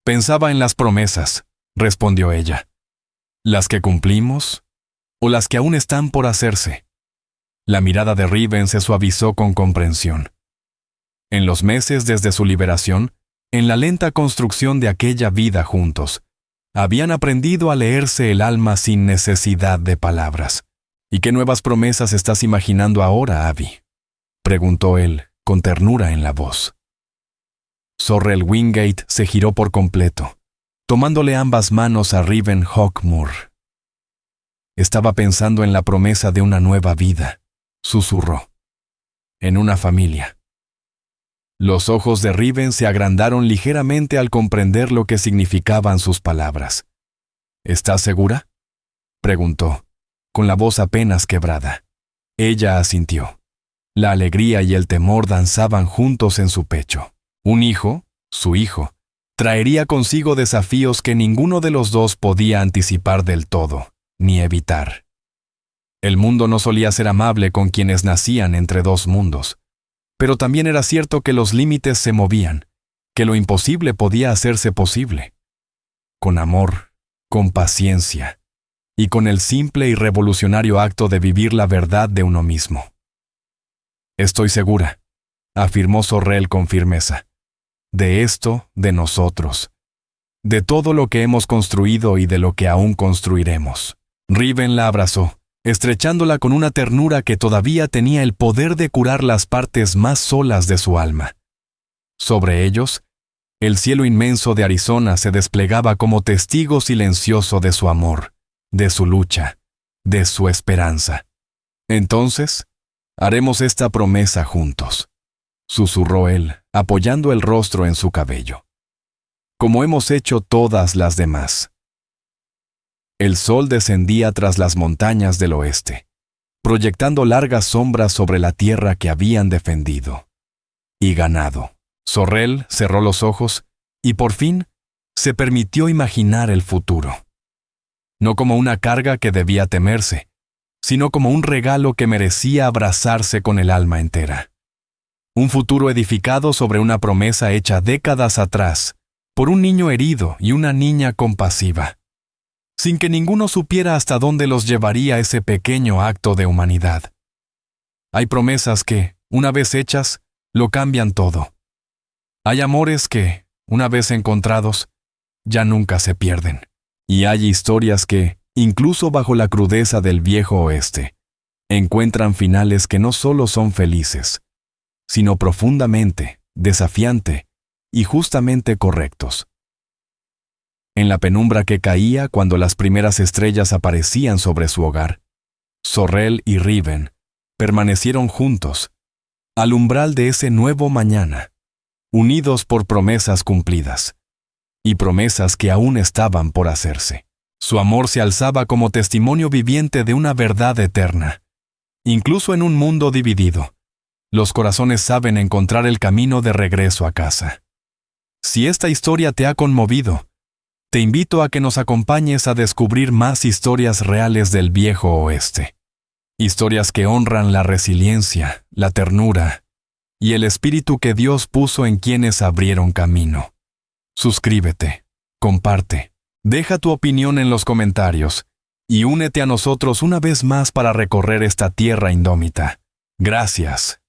Pensaba en las promesas, respondió ella. ¿Las que cumplimos o las que aún están por hacerse? La mirada de Riven se suavizó con comprensión. En los meses desde su liberación, en la lenta construcción de aquella vida juntos, habían aprendido a leerse el alma sin necesidad de palabras. ¿Y qué nuevas promesas estás imaginando ahora, Abby?, preguntó él, con ternura en la voz. Zorrel Wingate se giró por completo, tomándole ambas manos a Riven Hawkmoor. Estaba pensando en la promesa de una nueva vida, susurró. En una familia. Los ojos de Riven se agrandaron ligeramente al comprender lo que significaban sus palabras. ¿Estás segura?, preguntó, con la voz apenas quebrada. Ella asintió. La alegría y el temor danzaban juntos en su pecho. Un hijo, su hijo, traería consigo desafíos que ninguno de los dos podía anticipar del todo, ni evitar. El mundo no solía ser amable con quienes nacían entre dos mundos, pero también era cierto que los límites se movían, que lo imposible podía hacerse posible. Con amor, con paciencia, y con el simple y revolucionario acto de vivir la verdad de uno mismo. Estoy segura, afirmó Zorrel con firmeza, de esto, de nosotros, de todo lo que hemos construido y de lo que aún construiremos. Riven la abrazó, estrechándola con una ternura que todavía tenía el poder de curar las partes más solas de su alma. Sobre ellos, el cielo inmenso de Arizona se desplegaba como testigo silencioso de su amor, de su lucha, de su esperanza. Entonces, haremos esta promesa juntos, susurró él, apoyando el rostro en su cabello. Como hemos hecho todas las demás. El sol descendía tras las montañas del oeste, proyectando largas sombras sobre la tierra que habían defendido y ganado. Zorrel cerró los ojos y por fin se permitió imaginar el futuro. No como una carga que debía temerse, sino como un regalo que merecía abrazarse con el alma entera. Un futuro edificado sobre una promesa hecha décadas atrás, por un niño herido y una niña compasiva, sin que ninguno supiera hasta dónde los llevaría ese pequeño acto de humanidad. Hay promesas que, una vez hechas, lo cambian todo. Hay amores que, una vez encontrados, ya nunca se pierden. Y hay historias que, incluso bajo la crudeza del viejo oeste, encuentran finales que no solo son felices, sino profundamente, desafiante y justamente correctos. En la penumbra que caía cuando las primeras estrellas aparecían sobre su hogar, Zorrel y Riven permanecieron juntos, al umbral de ese nuevo mañana, unidos por promesas cumplidas, y promesas que aún estaban por hacerse. Su amor se alzaba como testimonio viviente de una verdad eterna. Incluso en un mundo dividido, los corazones saben encontrar el camino de regreso a casa. Si esta historia te ha conmovido, te invito a que nos acompañes a descubrir más historias reales del viejo oeste. Historias que honran la resiliencia, la ternura y el espíritu que Dios puso en quienes abrieron camino. Suscríbete, comparte, deja tu opinión en los comentarios y únete a nosotros una vez más para recorrer esta tierra indómita. Gracias.